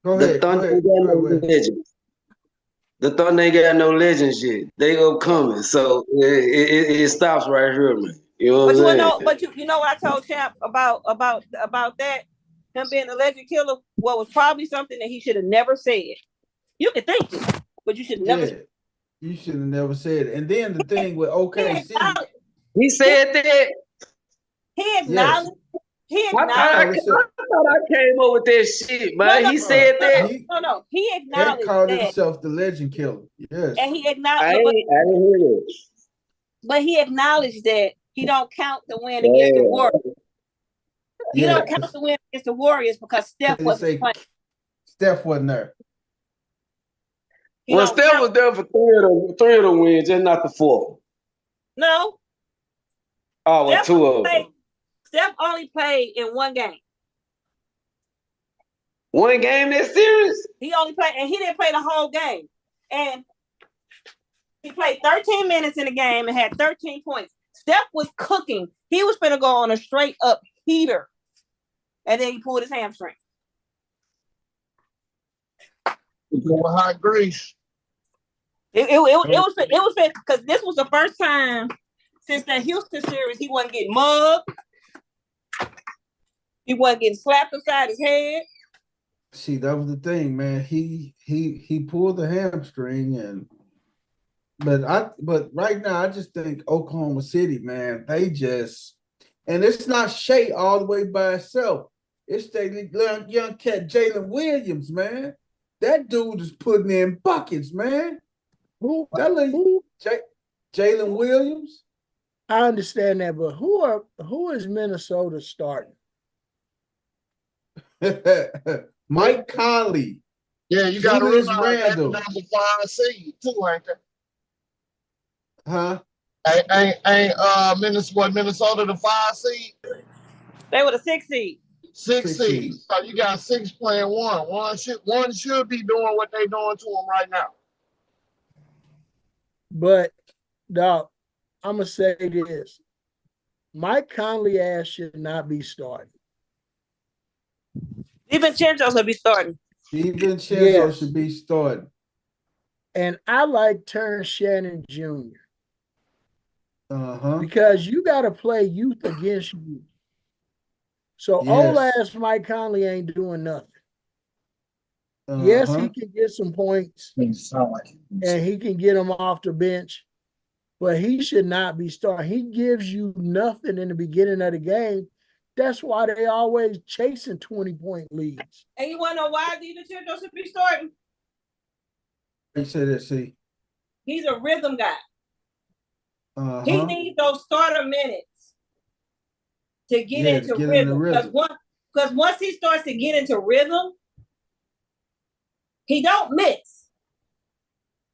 Go ahead. The Thunder ain't got no legends. The Thunder ain't got no legends yet. They upcoming, so it stops right here, man. You know what I'm saying? But you know what I told Champ about that? Him being a legend killer. What was probably something that he should have never said. You can think it, but you should never. Yeah, you should have never said it. And then the thing with OKC, he said that. He acknowledged. Yes. He acknowledged. I thought I came up with that shit, man. He said that. No. He acknowledged he called himself the legend killer. Yes. And he acknowledged. I didn't hear that. But he acknowledged that he don't count the win against the Warriors. He don't count the win against the Warriors because Steph wasn't playing. Steph wasn't there. Well, Steph was there for three of the wins, just not the fourth. No. Oh, well, two of them. Steph only played in one game. One game that series? He only played, and he didn't play the whole game. And he played 13 minutes in the game and had 13 points. Steph was cooking. He was finna go on a straight up heater. And then he pulled his hamstring. Hot grease. It was because this was the first time since that Houston series he wasn't getting mugged. He wasn't getting slapped upside his head. See, that was the thing, man. He pulled the hamstring, but right now I just think Oklahoma City, man, they just, and it's not Shea all the way by itself. It's the young cat Jalen Williams, man. That dude is putting in buckets, man. Who? Jalen Williams. I understand that, but who is Minnesota starting? Mike Conley. Yeah, you got to realize number 5 seed too, ain't they? Huh? Ain't Minnesota the 5 seed? They were the 6 seed. 6 seed. So you got 6 playing 1. One should be doing what they doing to them right now. But dog, I'm gonna say this: Mike Conley ass should not be starting. DiVincenzo should be starting. DiVincenzo should be starting. And I like Terrence Shannon Jr. Uh-huh. Because you got to play youth against youth. So old ass Mike Conley ain't doing nothing. Yes, he can get some points, and he can get them off the bench, but he should not be starting. He gives you nothing in the beginning of the game. That's why they always chasing 20-point leads. And you want to know why DiVincenzo should be starting? They say that, see. He's a rhythm guy. He needs those starter minutes to get into rhythm. Because once he starts to get into rhythm, he don't miss.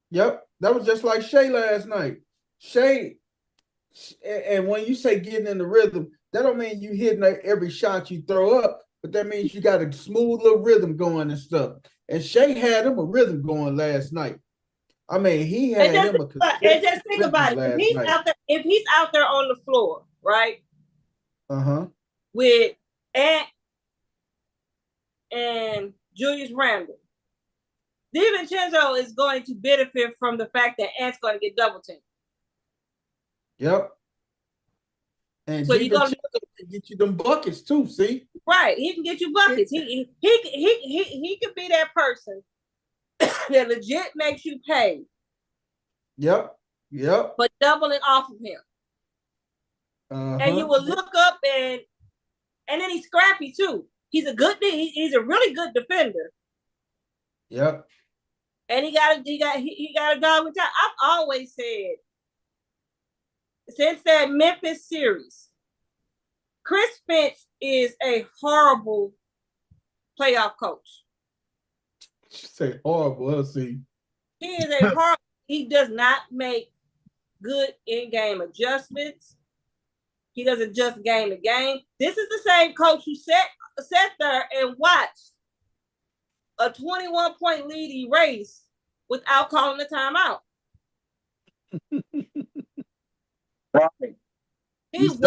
Yep. That was just like Shea last night. Shea, and when you say getting in the rhythm, that don't mean you hitting every shot you throw up, but that means you got a smooth little rhythm going and stuff. And Shea had him a rhythm going last night. I mean, he had him a and just think about it. If he's out there on the floor, right? With Ant and Julius Randle, DiVincenzo is going to benefit from the fact that Ant's going to get double teamed. Yep. And so you're gonna get you them buckets too. See, right? He can get you buckets. He could be that person that legit makes you pay. Yep. But doubling off of him, and you will look up and then he's scrappy too. He's a really good defender. Yep. And he got a dog with time. I've always said since that Memphis series, Chris Finch is a horrible playoff coach. Say horrible, let's see. He is a horrible. He does not make good in-game adjustments. He doesn't adjust game to game. This is the same coach who sat there and watched a 21-point lead erase without calling the timeout. Right. He did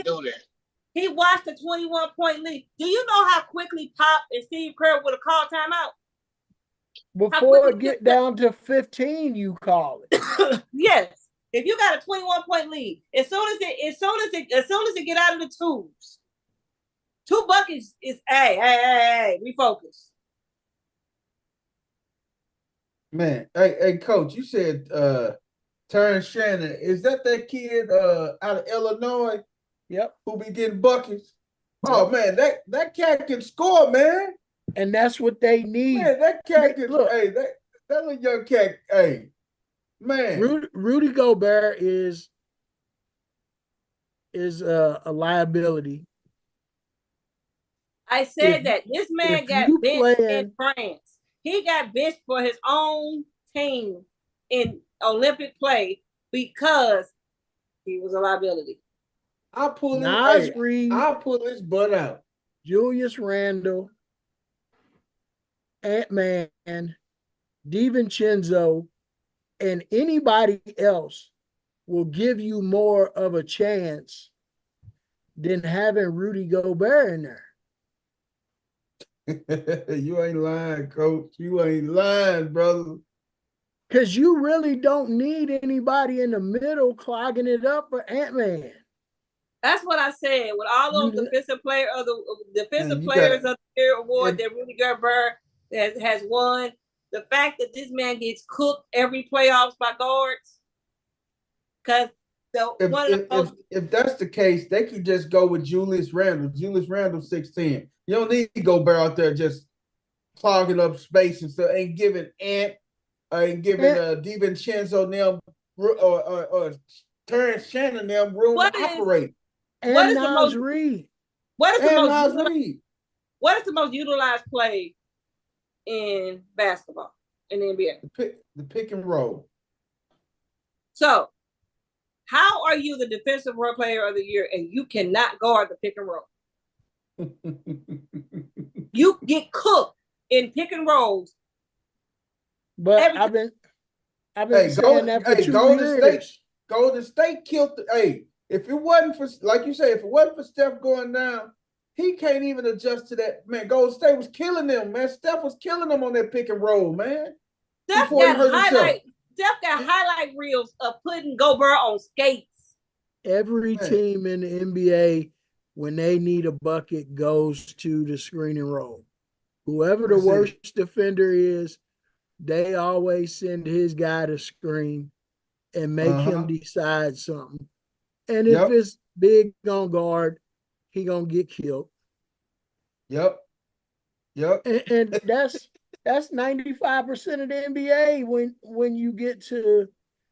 do that. He watched a 21-point lead. Do you know how quickly Pop and Steve Kerr would have called timeout? Before it get down to 15, you call it. Yes. If you got a 21-point lead, as soon as it get out of the twos, 2 buckets is hey, refocus. Man, hey, coach, you said Terrence Shannon. Is that kid out of Illinois? Yep. Who be getting buckets? Oh man, that cat can score, man. And that's what they need. Man, that cat can look. Hey, that little young cat. Hey, man. Rudy Gobert is a liability. I said that this man got benched in France. He got benched for his own team in Olympic play because he was a liability. I'll pull his butt out. Julius Randle, Ant-Man, DiVincenzo, and anybody else will give you more of a chance than having Rudy Gobert in there. You ain't lying, coach. You ain't lying, brother. Because you really don't need anybody in the middle clogging it up for Ant-Man. That's what I said. With all those defensive players of the year award that Rudy Gobert has won, the fact that this man gets cooked every playoffs by guards, because if that's the case, they could just go with Julius Randle. Julius Randle 6'10". You don't need to go out there just clogging up space and stuff. Ain't giving DiVincenzo them or Terrence Shannon them room to operate. What is the most utilized play in basketball in the NBA? The pick and roll. So, how are you the defensive role player of the year and you cannot guard the pick and roll? You get cooked in pick and rolls. But I've been saying that for 2 years. Golden State killed if it wasn't for, like you say, if it wasn't for Steph going down, he can't even adjust to that. Man, Golden State was killing them, man. Steph was killing them on that pick and roll, man. Steph got highlight reels of putting Gobert on skates. Every team in the NBA, when they need a bucket, goes to the screen and roll. Whoever the worst defender is, they always send his guy to screen and make him decide something. And if it's big on guard, he gonna get killed. Yep. And that's 95% of the NBA when you get to,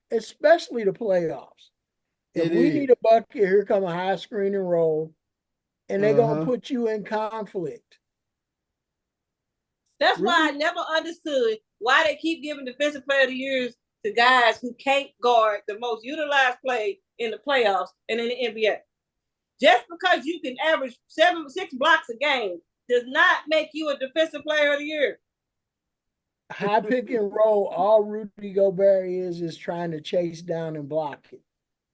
especially the playoffs. If we need a bucket, here come a high screen and roll, and they're gonna put you in conflict. That's why I never understood why they keep giving defensive player of the years to guys who can't guard the most utilized play in the playoffs and in the NBA. Just because you can average 6 blocks a game does not make you a defensive player of the year. High pick and roll, all Rudy Gobert is trying to chase down and block it.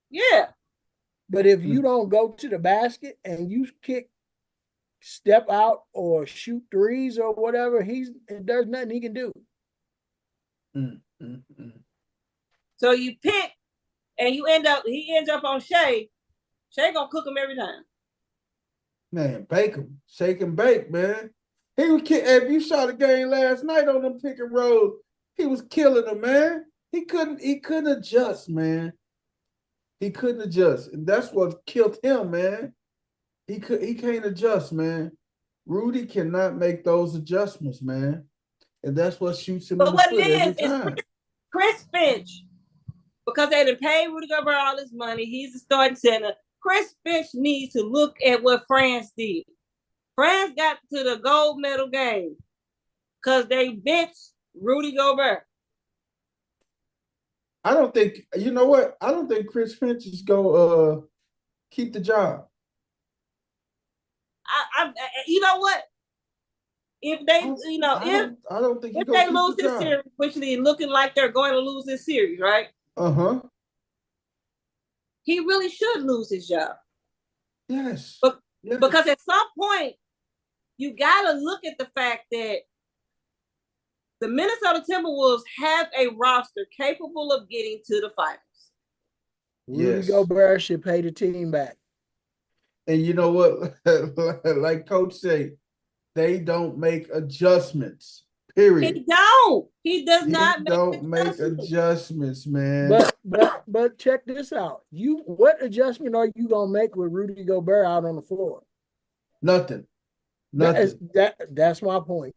Yeah. But if you don't go to the basket and you step out or shoot threes or whatever, there's nothing he can do. So you pick and he ends up on Shea. Shea gonna cook him every time. Man, bake him. Shake and bake, man. He was if you saw the game last night on them pick and rolls, he was killing them, man. He couldn't adjust, man. He couldn't adjust. And that's what killed him, man. He can't adjust, man. Rudy cannot make those adjustments, man. And that's what shoots him in the foot every time. Chris Finch, because they done paid Rudy Gobert all his money, he's the starting center. Chris Finch needs to look at what France did. France got to the gold medal game because they benched Rudy Gobert. I don't think, you know what? I don't think Chris Finch is going to keep the job. You know what? If they, I don't think if they lose this series, which is looking like they're going to lose this series, right? He really should lose his job. Yes. Because at some point, you got to look at the fact that the Minnesota Timberwolves have a roster capable of getting to the finals. Rudy Gobert should pay the team back. And you know what? Like Coach said, they don't make adjustments. Period. He don't. He does not make adjustments, man. But check this out. What adjustment are you gonna make with Rudy Gobert out on the floor? Nothing. That's my point.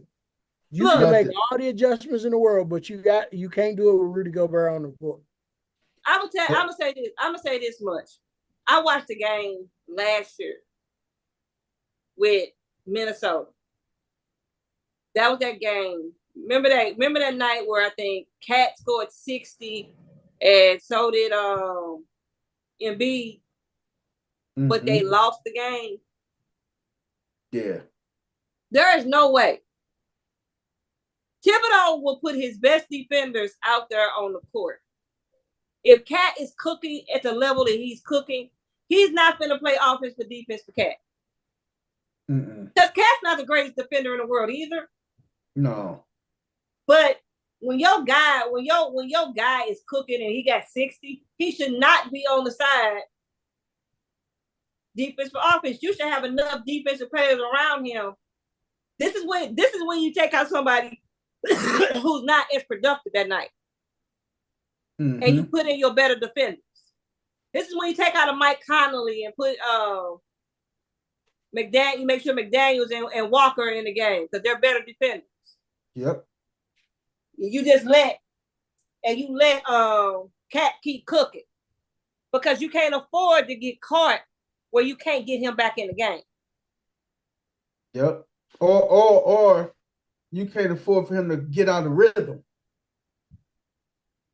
You can make all the adjustments in the world, but you can't do it with Rudy Gobert on the floor. I'm gonna say this much. I watched the game last year with Minnesota. That was that game. Remember that night where I think Cat scored 60 and so did Embiid, but they lost the game. Yeah. There is no way. Thibodeau will put his best defenders out there on the court. If Cat is cooking at the level that he's cooking, he's not going to play offense for defense for Cat. Because Cat's not the greatest defender in the world either. No. But when your guy is cooking and he got 60, he should not be on the side defense for offense. You should have enough defensive players around him. This is when you take out somebody who's not as productive that night. And you put in your better defenders. This is when you take out a Mike Conley and put McDaniel. You make sure McDaniels and Walker in the game because they're better defenders. Yep. You just let Cat keep cooking because you can't afford to get caught where you can't get him back in the game. Yep. Or you can't afford for him to get out of rhythm.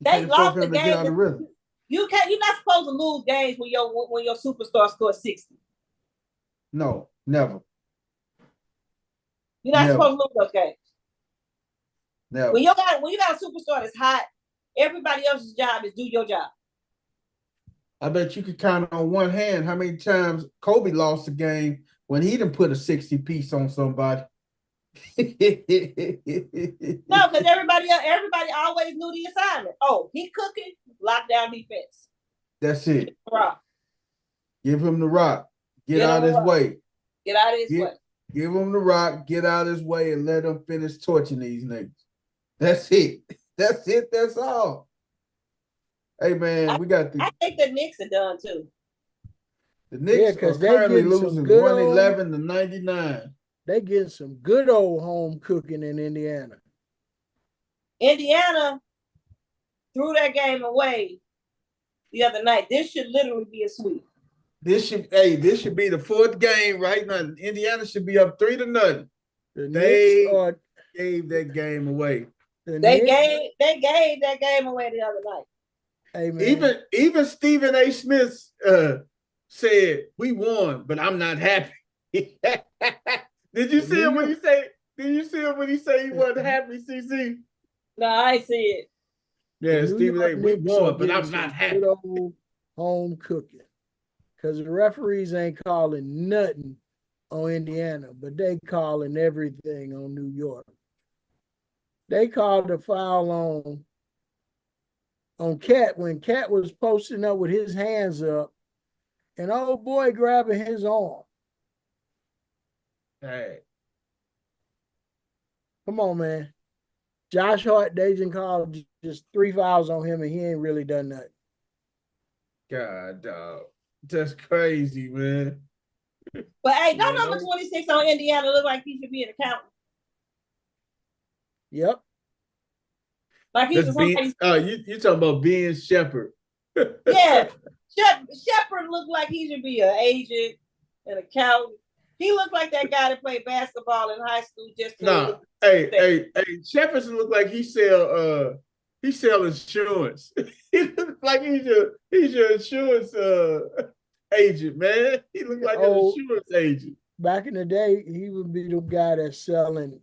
They lost the game. You're not supposed to lose games when your superstar scores 60. No, never. You're not supposed to lose those games. Never. When you got a superstar that's hot, everybody else's job is do your job. I bet you could count on one hand how many times Kobe lost a game when he done put a 60 piece on somebody. No, because everybody always knew the assignment. Oh, he cooking, lockdown defense. That's it. Rock. Give him the rock. Get out of his way. Get out of his way. Give him the rock, get out of his way, and let him finish torching these niggas. That's it. That's it. That's all. Hey, man, I think the Knicks are done, too. The Knicks are currently losing 111 to 99. They getting some good old home cooking in Indiana. Indiana threw that game away the other night. This should literally be a sweep. This should be the fourth game right now. Indiana should be up 3-0. They gave that game away. They gave that game away the other night. Hey, man. Even Stephen A. Smith said we won, but I'm not happy. Did you see him when he say? Did you see him when he say he wasn't happy, CC? No, I see it. Yeah, Stephen A. We won, but I'm not happy. Good old home cooking, because the referees ain't calling nothing on Indiana, but they calling everything on New York. They called a foul on Cat when Cat was posting up with his hands up, and old boy grabbing his arm. Hey. Come on, man. Josh Hart, Dejan called just 3 fouls on him, and he ain't really done nothing. God, dog. That's crazy, man. But hey, don't number 26 on Indiana look like he should be an accountant? Yep. Like he's somebody. You talking about Ben Shepherd? Yeah, Shepherd looked like he should be an agent, an accountant. He looked like that guy that played basketball in high school. Hey, Shepherd look like he sell insurance. He looks like he's your insurance agent, man. He looked like an insurance agent. Back in the day, he would be the guy that's selling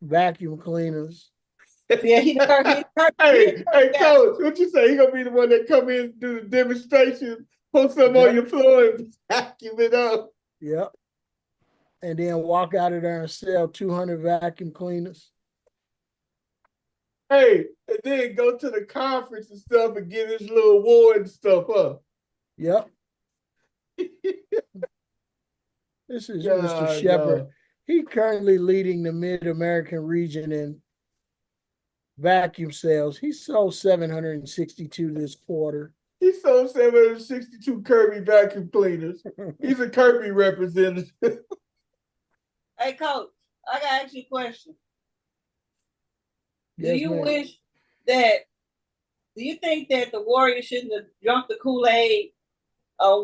vacuum cleaners, Yeah, he the Kirby. Hey, coach, what you say? He gonna be the one that come in, do the demonstration, put some on your floor and vacuum it up. Yep. And then walk out of there and sell 200 vacuum cleaners. Hey, and then go to the conference and stuff and get his little award and stuff up. Yep. This is Mr. Shepard. He's currently leading the Mid-American region in vacuum sales. He sold 762 this quarter. He sold 762 Kirby vacuum cleaners. He's a Kirby representative. Hey, coach, I gotta ask you a question. Yes, Do you think that the Warriors shouldn't have drunk the Kool-Aid?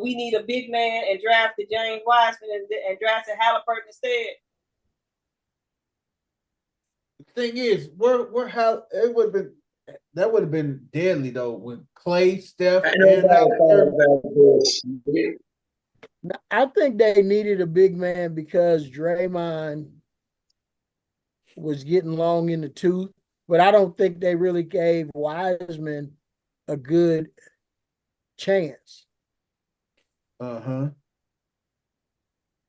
We need a big man and drafted James Wiseman and drafted Halliburton instead? The thing is, that would have been deadly though with Clay, Steph, and I think they needed a big man because Draymond was getting long in the tooth, but I don't think they really gave Wiseman a good chance.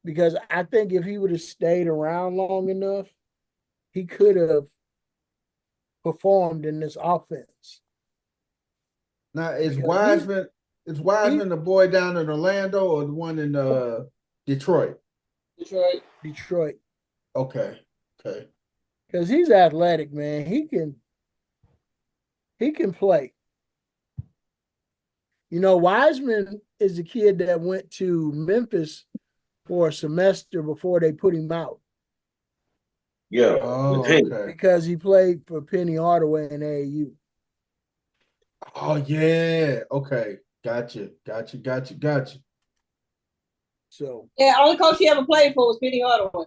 Because I think if he would have stayed around long enough, he could have performed in this offense. Now, is Wiseman the boy down in Orlando or the one in Detroit? Detroit. Okay. Because he's athletic, man. He can play. You know, Wiseman is the kid that went to Memphis for a semester before they put him out. Yeah. Oh, okay. Because he played for Penny Hardaway in AAU. Oh, yeah. Okay. Gotcha. So. Yeah, only coach he ever played for was Penny Hardaway.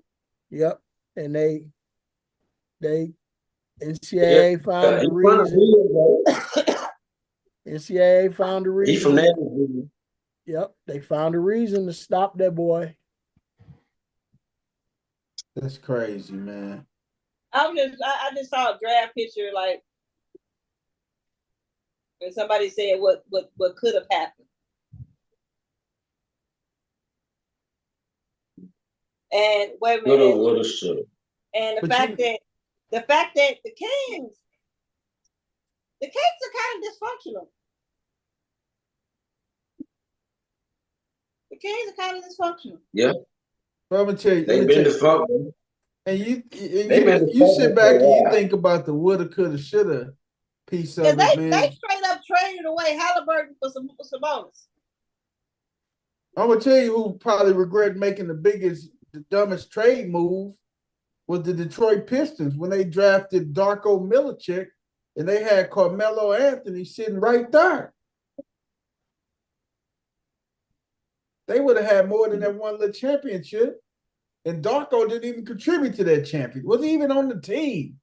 Yep. And they NCAA found a reason. NCAA found a reason. He from there. Yep. They found a reason to stop that boy. That's crazy, man. I just saw a draft picture, like, and somebody said what could have happened. And wait a minute. And the fact that the Kings are kind of dysfunctional. The Kings are kind of dysfunctional. Yeah. Well, I'm gonna tell you, they've been dysfunctional. And you sit back and you think about the woulda, coulda, shoulda piece of it, man. They straight up traded away Halliburton for some bonus. I'm gonna tell you who probably regret making the dumbest trade move was the Detroit Pistons when they drafted Darko Milicic and they had Carmelo Anthony sitting right there. They would have had more than that one little championship. And Darko didn't even contribute to that champion. Wasn't even on the team.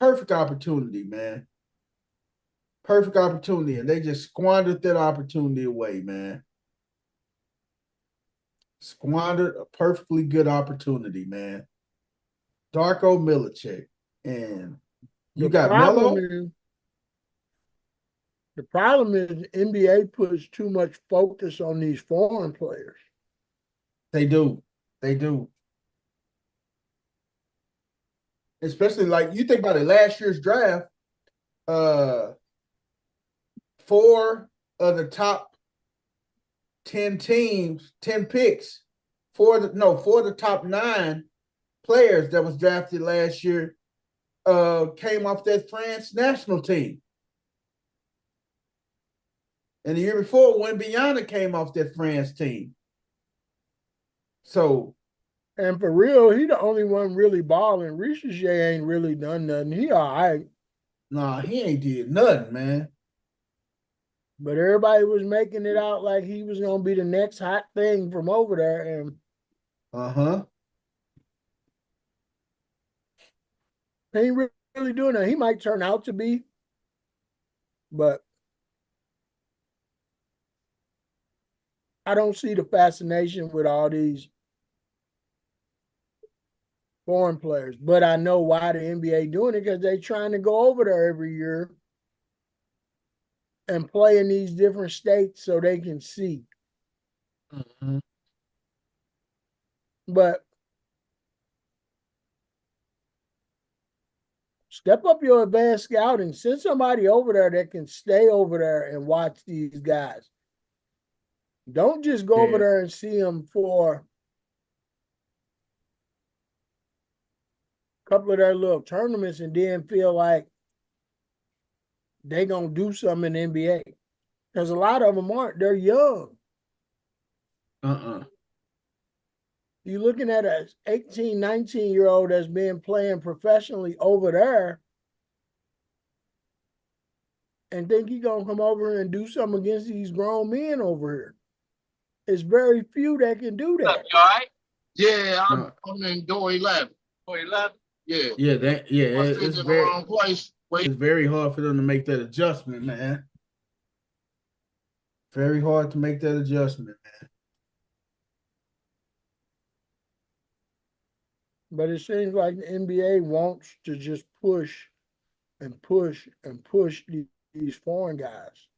Perfect opportunity, man. Perfect opportunity. And they just squandered that opportunity away, man. Squandered a perfectly good opportunity, man. Darko Milicic. And you got Melo. The problem is the NBA puts too much focus on these foreign players. They do. Especially like you think about it, last year's draft, 4 of the top 10 teams, 10 picks, 4 of the top 9 players that was drafted last year came off that France national team. And the year before, Wembanyama came off that France team. So, and for real, he the only one really balling. Ricochet ain't really done nothing. He all right. Nah, he ain't did nothing, man. But everybody was making it out like he was gonna be the next hot thing from over there, and he ain't really doing that. He might turn out to be, but I don't see the fascination with all these foreign players. But I know why the NBA doing it, because they're trying to go over there every year and play in these different states so they can see. Mm-hmm. But step up your advanced scouting. Send somebody over there that can stay over there and watch these guys. Don't just go over there and see them for a couple of their little tournaments and then feel like they're going to do something in the NBA. Because a lot of them aren't. They're young. You're looking at an 18, 19-year-old that's been playing professionally over there and think he's going to come over here and do something against these grown men over here. It's very few that can do that. You all right? Yeah, I'm in door 11. Door 11? Yeah. Yeah, it's in the wrong place. It's very hard for them to make that adjustment, man. Very hard to make that adjustment, man. But it seems like the NBA wants to just push and push and push these foreign guys.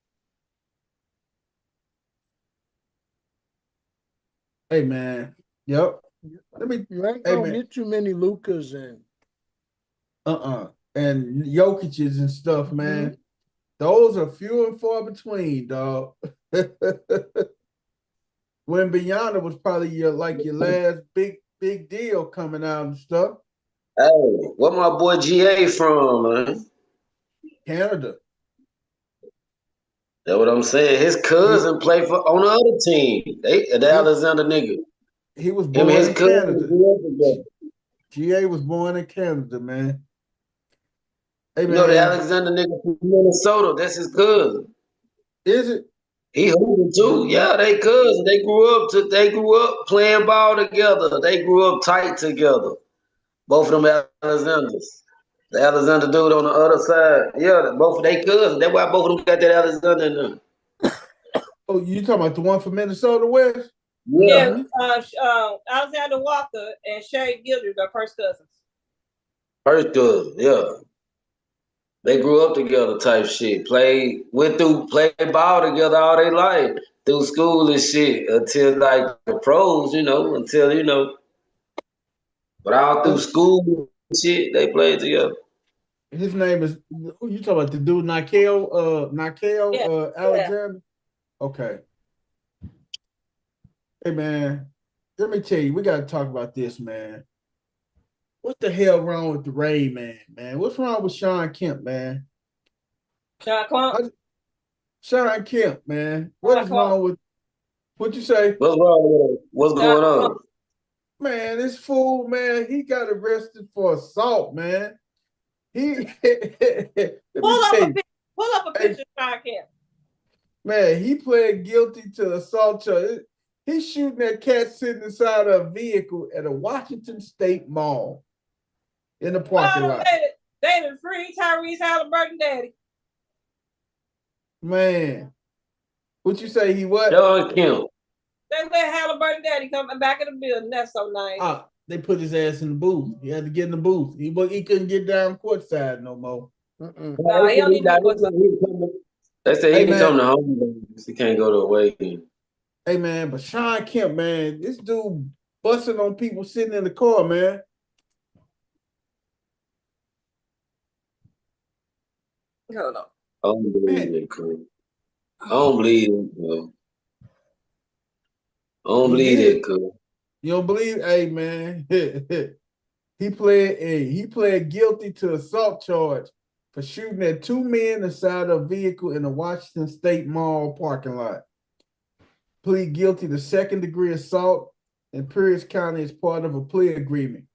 Hey, man. Yep. You ain't gonna get too many Lucas and and Jokic's and stuff, man. Mm-hmm. Those are few and far between, dog. When Beyonce was probably your last big deal coming out and stuff. Hey, where my boy GA from, man? Canada. That's what I'm saying. His cousin played on the other team. The Alexander nigga. He was born in Canada. GA was born in Canada, man. Hey, man. You know the Alexander nigga from Minnesota. That's his cousin. Is it? He hooping too. Yeah, they cousins. They grew up playing ball together. They grew up tight together. Both of them Alexanders. The Alexander dude on the other side. Yeah, both of they cousins. That's why both of them got that Alexander in them. Oh, you talking about the one from Minnesota West? Yeah, Alexander Walker and Shay Gilders are first cousins. First cousins, yeah. They grew up together type shit. Played ball together all their life. Through school and shit. Until like the pros, But all through school and shit, they played together. His name is, who you talking about? The dude Nikhil Alexander? Yeah. Okay. Hey, man, let me tell you, we got to talk about this, man. What the hell wrong with the Rain Man, man? What's wrong with Sean Kemp, man? Sean Kemp, man. What is wrong with, what'd you say? What's wrong with him? What's going on? Man, this fool, man, he got arrested for assault, man. Pull up a picture of Sean Kemp. Man, he pled guilty to assault charge. He's shooting that cat sitting inside a vehicle at a Washington State mall in the parking lot. They done free Tyrese Halliburton daddy. Man, what you say? He what? Sean Kemp. They let Halliburton daddy come back in the building. That's so nice. They put his ass in the booth. He had to get in the booth. He couldn't get down courtside no more. No, he don't need to go to. They say he can come to home. He can't go to away game. Hey, man, but Sean Kemp, man, this dude busting on people sitting in the car, man. Hold on. I don't believe it, Chris. I don't believe it, bro. I don't believe it, Chris. You don't believe? Hey, man. He pled guilty to assault charge for shooting at two men inside a vehicle in a Washington State mall parking lot. Plead guilty to second-degree assault in Pierce County as part of a plea agreement.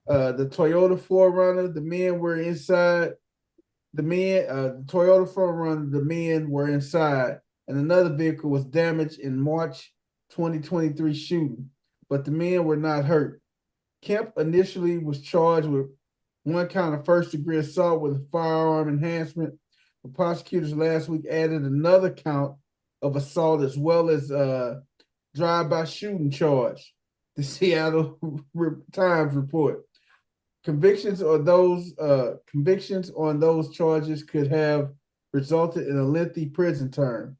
The Toyota 4Runner, the men were inside. The Toyota 4Runner, the men were inside, and another vehicle was damaged in March 2023 shooting, but the men were not hurt. Kemp initially was charged with one count of first-degree assault with a firearm enhancement. The prosecutors last week added another count of assault as well as a drive-by shooting charge. The Seattle Times report. Convictions on those charges could have resulted in a lengthy prison term.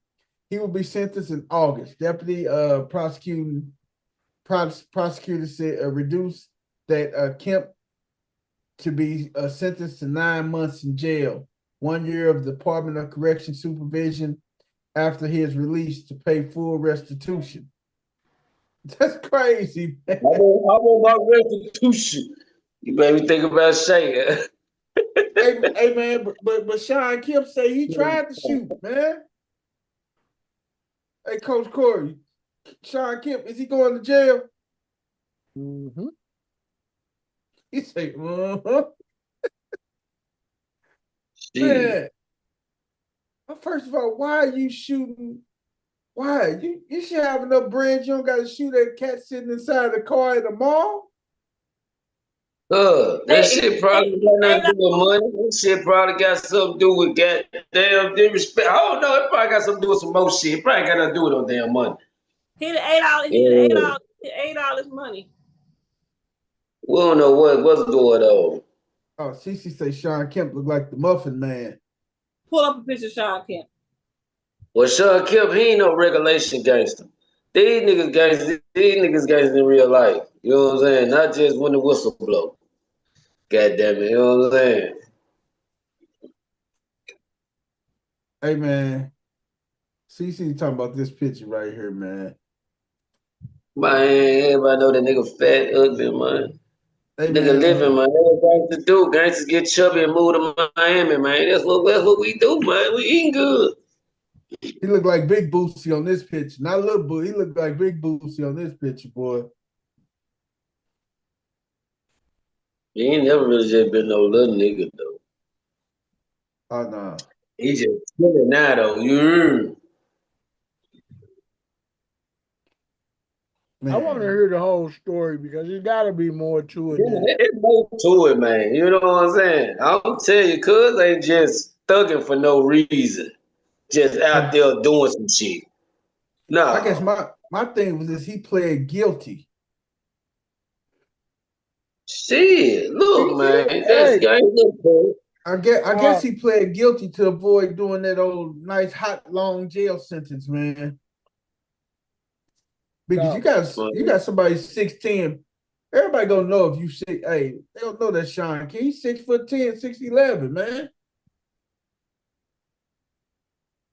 He will be sentenced in August. Deputy prosecutor said reduced that Kemp to be sentenced to 9 months in jail, 1 year of Department of Correction supervision after his release to pay full restitution. That's crazy, man. I want my restitution. You made me think about Shay. Hey man, but Sean Kemp say he tried to shoot, man. Hey, Coach Corey, Sean Kemp, is he going to jail? Mm-hmm. He say, Man, first of all, why are you shooting? Why? You should have enough bread. You don't got to shoot at cat sitting inside the car at the mall. That shit probably got nothing to do with money. That shit probably got something to do with goddamn disrespect. I don't know. It probably got something to do with some more shit. It probably got nothing to do with no damn money. He the $8. He the $8 money. We don't know what's going on. Oh, Cece say Sean Kemp look like the Muffin Man. Pull up a picture of Sean Kemp. Well, Sean Kemp, he ain't no regulation gangster. These niggas gangsters in real life. You know what I'm saying? Not just when the whistle blow. God damn it, you know what I'm saying? Hey man, CC talking about this picture right here, man. Man, everybody know that nigga fat, ugly, man. Hey, nigga living, man. That's what gangsters do. Gangsters get chubby and move to Miami, man. That's what we do, man. We eating good. He looked like Big Boosie on this picture. Not little boo. He looked like Big Boosie on this picture, boy. He ain't never really just been no little nigga, though. Oh, no. He just chilling now, though. You I want to hear the whole story because there's got to be more to it. There's more to it, man. You know what I'm saying? I'll tell you, cuz ain't just thugging for no reason. Just out there doing some shit. No. I guess my thing was he pled guilty. Shit, look, man. That's I guess he pled guilty to avoid doing that old nice hot long jail sentence, man. Because you got somebody 6'10". Everybody gonna know if you say, hey, they don't know that Sean King. He's 6'10", 6'11", man.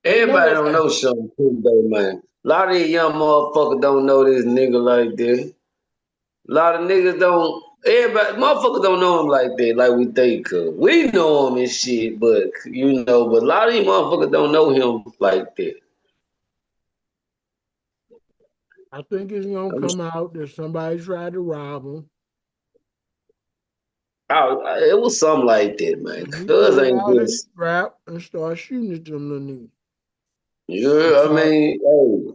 Everybody don't know Sean King, though, man. A lot of these young motherfuckers don't know this nigga like that. A lot of niggas don't. Everybody, motherfuckers don't know him like that, like we think. We know him and shit, but but a lot of these motherfuckers don't know him like that. I think it's gonna come out that somebody tried to rob him. Oh, it was something like that, man. Cuz ain't this strap and start shooting at them little niggas. Yeah, I mean, hey.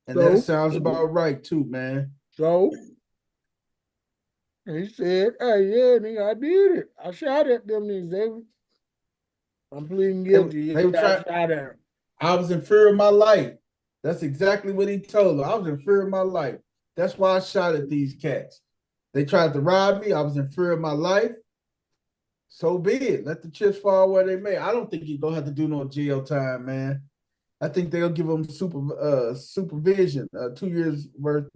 And that sounds about right too, man. So he said, hey, yeah, nigga, I did it. I shot at them niggas. I'm pleading guilty. They were trying. I was in fear of my life. That's exactly what he told them. I was in fear of my life. That's why I shot at these cats. They tried to rob me. I was in fear of my life. So be it. Let the chips fall where they may. I don't think he's gonna have to do no jail time, man. I think they'll give him supervision, 2 years worth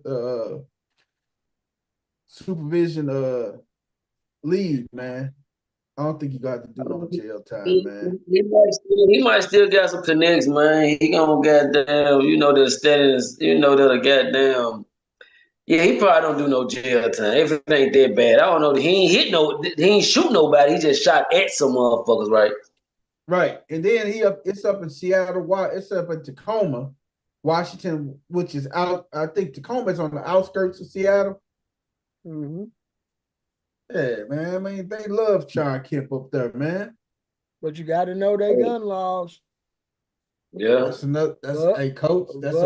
supervision leave, man. I don't think he got to do no jail time, man. He might still got some connects, man. He gonna goddamn, the status, the goddamn. Yeah, he probably don't do no jail time if it ain't that bad. I don't know. He ain't shoot nobody. He just shot at some motherfuckers, right? Right, and then it's up in Seattle. It's up in Tacoma, Washington, which is out. I think Tacoma is on the outskirts of Seattle. Mm-hmm. Yeah, man. I mean, they love Sean Kemp up there, man. But you got to know their gun laws. Yeah, that's a coach. That's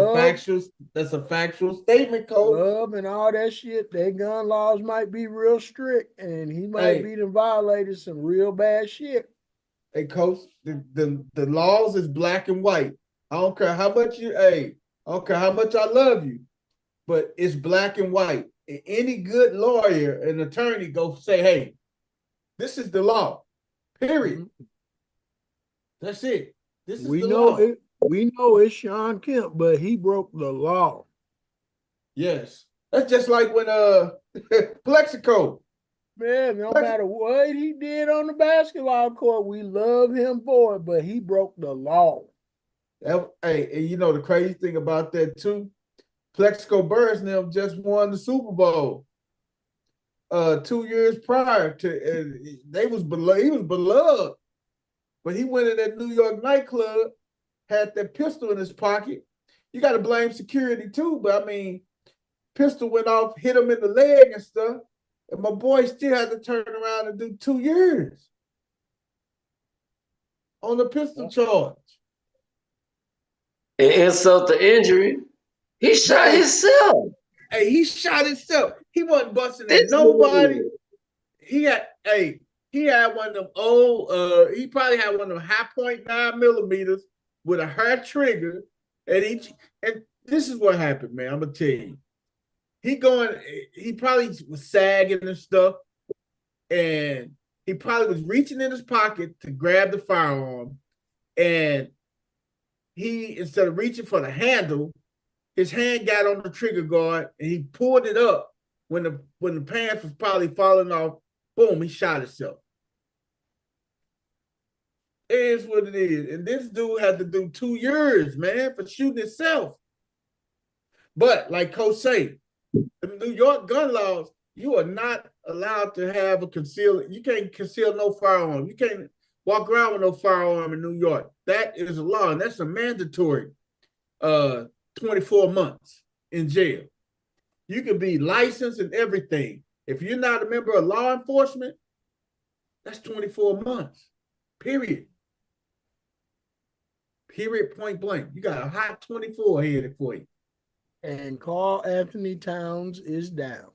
a factual statement, coach. Love and all that shit. Their gun laws might be real strict, and he might be violated some real bad shit. Hey, coach, the laws is black and white. I don't care how much I don't care how much I love you. but it's black and white. And any good lawyer and attorney go say, hey, this is the law. Period. Mm-hmm. That's it. This is the law. We know it's Sean Kemp, but he broke the law. Yes. That's just like when Plexico. Man, no matter what he did on the basketball court, we love him for it, but he broke the law. Hey, and you know the crazy thing about that too? Plexico Burris and them just won the Super Bowl 2 years prior to he was beloved. But he went in that New York nightclub, had that pistol in his pocket. You got to blame security too, but I mean, pistol went off, hit him in the leg and stuff. And my boy still had to turn around and do 2 years on the pistol charge. And insult the injury. He shot himself. Hey, he shot himself. He wasn't busting at nobody. He had one of them old, he probably had one of them high 0.9 millimeters with a hair trigger. And this is what happened, man. I'm gonna tell you. He probably was sagging and stuff, and he probably was reaching in his pocket to grab the firearm, and he, instead of reaching for the handle, his hand got on the trigger guard, and he pulled it up when the pants was probably falling off. Boom, he shot himself. It is what it is. And this dude had to do 2 years, man, for shooting himself. But like Coach say, the New York gun laws, you are not allowed to have a concealed. You can't conceal no firearm. You can't walk around with no firearm in New York. That is a law, and that's a mandatory 24 months in jail. You can be licensed and everything. If you're not a member of law enforcement, that's 24 months, period. Period, point blank. You got a hot 24 headed for you. And Karl Anthony Towns is down.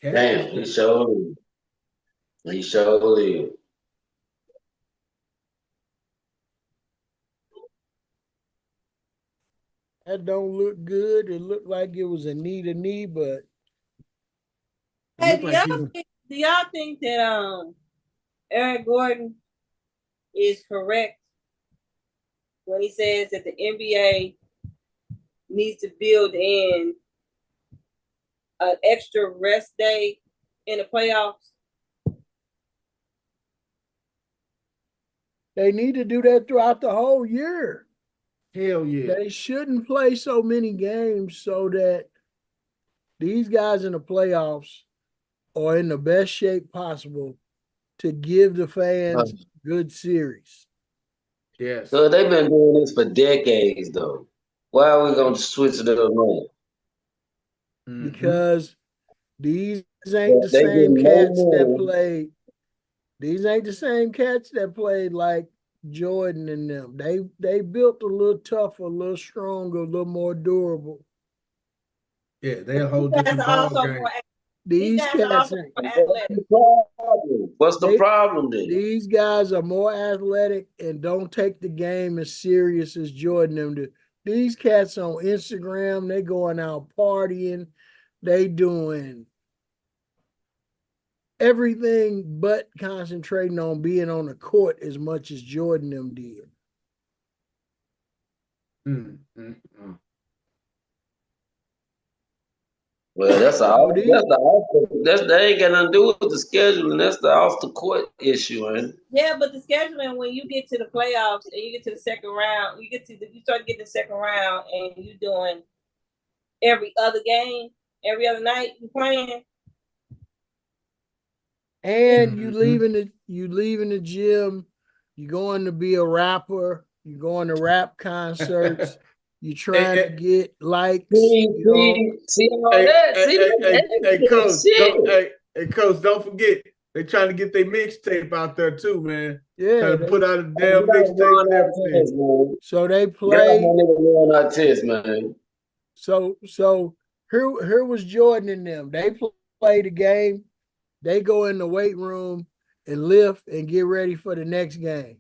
Damn, he showed it. That don't look good. It looked like it was a knee, but hey, do y'all think that Eric Gordon is correct when he says that the NBA needs to build in an extra rest day in the playoffs? They need to do that throughout the whole year. Hell yeah. They shouldn't play so many games so that these guys in the playoffs are in the best shape possible to give the fans good series. Yes. So they've been doing this for decades, though. Why are we going to switch it up now? Because these ain't the same cats that played. These ain't the same cats that played like Jordan and them. They built a little tougher, a little stronger, a little more durable. Yeah, they're a whole different ball game. These cats ain't. What's the problem then? These guys are more athletic and don't take the game as serious as Jordan them do. These cats on Instagram, they going out partying, they doing everything but concentrating on being on the court as much as Jordan them did. Well, that ain't got nothing to do with the scheduling. That's the off the court issue, ain't it? Yeah, but the scheduling, when you get to the playoffs and you get to the second round, you start getting the second round and you doing every other game, every other night you playing. And you leaving the gym, you going to be a rapper, you going to rap concerts, you trying to get likes. See all that. Coach, don't forget, they trying to get their mixtape out there too, man. Yeah, put out a damn mixtape. So they play. Man. So here was Jordan and them. They play the game. They go in the weight room and lift and get ready for the next game.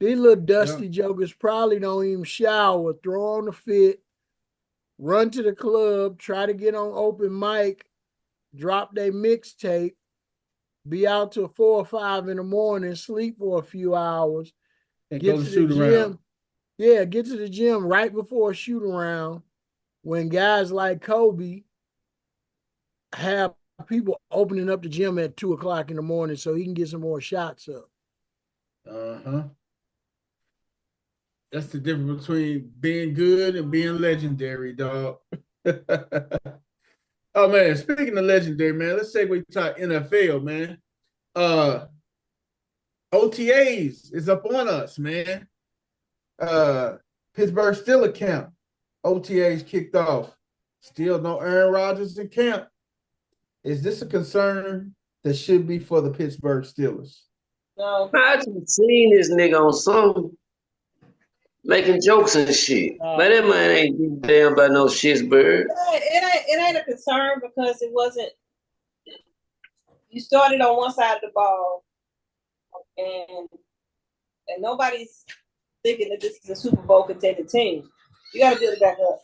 These little dusty jokers probably don't even shower, throw on the fit, run to the club, try to get on open mic, drop their mixtape, be out till 4 or 5 in the morning, sleep for a few hours, and get go to shoot the gym. around. Yeah, get to the gym right before a shoot around when guys like Kobe have people opening up the gym at 2 o'clock in the morning so he can get some more shots up. That's the difference between being good and being legendary, dog. Oh man, speaking of legendary, man, let's say we talk NFL, man. OTAs is up on us, man. Pittsburgh Steelers camp. OTAs kicked off. Still no Aaron Rodgers in camp. Is this a concern that should be for the Pittsburgh Steelers? No. I just seen this nigga on something making jokes and shit. But that man ain't give a damn about no shitsburg. It ain't a concern because it wasn't. You started on one side of the ball, and nobody's thinking that this is a Super Bowl contending team. You got to build it back up.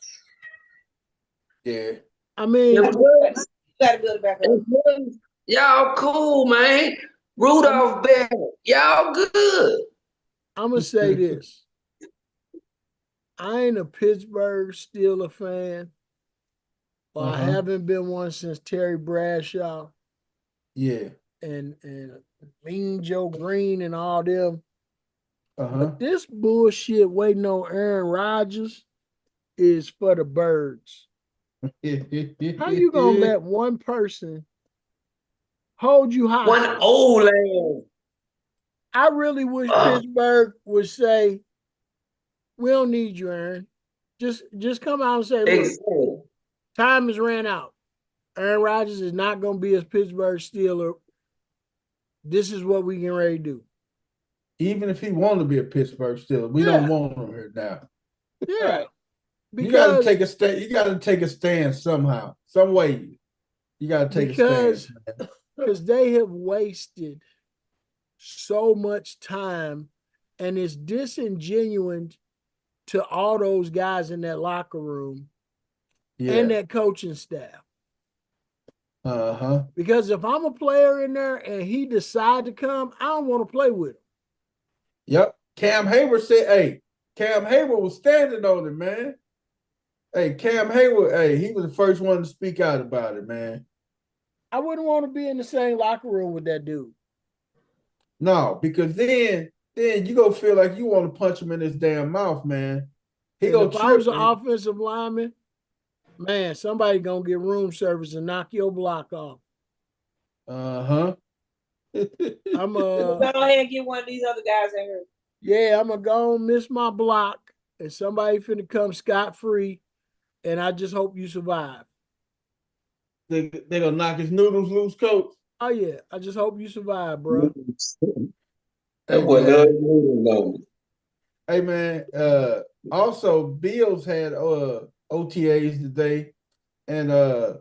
Yeah, I mean, you got to build it back up. Y'all cool, man. Rudolph bad. Y'all good. I'm gonna say this. I ain't a Pittsburgh Steelers fan. Well, I haven't been one since Terry Bradshaw. Yeah. And Mean Joe Green and all them. But this bullshit waiting on Aaron Rodgers is for the birds. How you gonna let one person hold you hostage? One old man. I really wish Pittsburgh would say, we don't need you, Aaron. Just come out and say, look, time has ran out. Aaron Rodgers is not going to be a Pittsburgh Steeler. This is what we can ready to do. Even if he wanted to be a Pittsburgh Steeler, we don't want him here now. Yeah. Because you got to take a stand. You got to take a stand somehow, some way. You got to take a stand. Because they have wasted so much time, and it's disingenuous to all those guys in that locker room and that coaching staff. Because if I'm a player in there and he decide to come, I don't want to play with him. Yep. Cam Hayward said, hey, Cam Hayward was standing on it, man. Hey, Cam Hayward, he was the first one to speak out about it, man. I wouldn't want to be in the same locker room with that dude. No, because then you gonna feel like you want to punch him in his damn mouth, man. If I was an offensive lineman, man, somebody gonna get room service and knock your block off. I'm go ahead and get one of these other guys in here. Yeah, I'm gonna go and miss my block, and somebody finna come scot-free, and I just hope you survive. They gonna knock his noodles loose, coach. Oh yeah, I just hope you survive, bro. That boy love noodles. Hey man, also Bills had OTAs today, and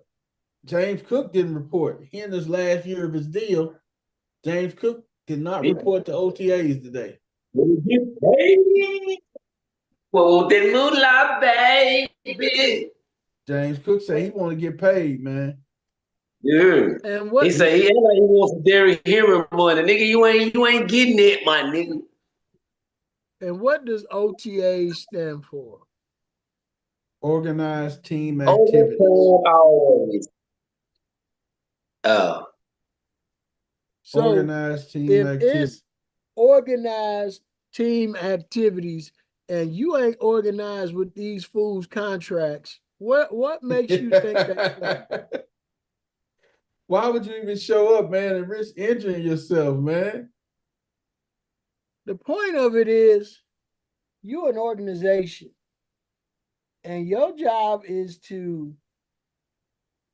James Cook didn't report. He in his last year of his deal, James Cook did not report to OTAs today. Well, the moolah, baby. James Cook said he want to get paid, man. Yeah. And what he said he wants some Derrick Henry money. Nigga, you ain't getting it, my nigga. And what does OTA stand for? Organized team activities. So organized team activities. It's organized team activities, and you ain't organized with these fools' contracts, what makes you think that? Why would you even show up, man, and risk injuring yourself, man? The point of it is you're an organization, and your job is to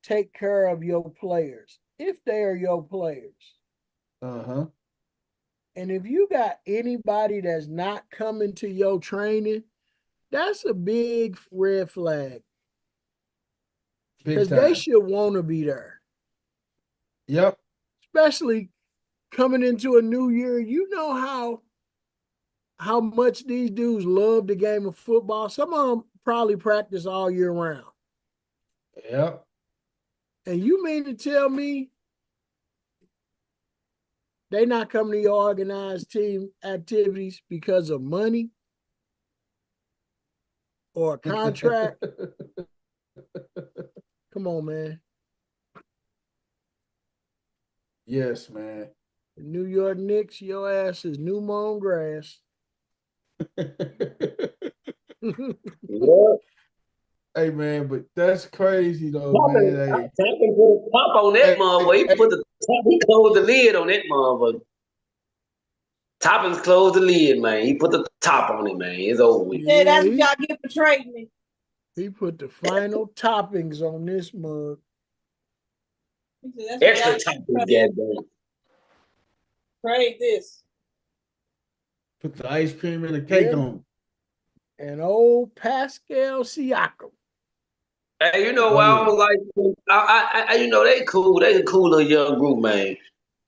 take care of your players, if they are your players. And if you got anybody that's not coming to your training, that's a big red flag. Because they should want to be there. Yep. Especially coming into a new year. You know how much these dudes love the game of football. Some of them probably practice all year round. Yep. And you mean to tell me they not coming to your organized team activities because of money or a contract? Come on, man. Yes, man. The New York Knicks, your ass is new mown grass. Yeah. Hey, man, but that's crazy though, man. Hey. Toppin put a top on that motherfucker. He put the top, he closed the lid on that motherfucker. Toppins closed the lid, man. He put the top on it, man. It's over with. Yeah, that's what y'all get for trading me. He put the final toppings on this mug. Extra toppings, goddamn. Trade this. Put the ice cream and the cake on. And old Pascal Siakam. Hey, you know what I don't like? I you know, they cool. They a cool little young group, man.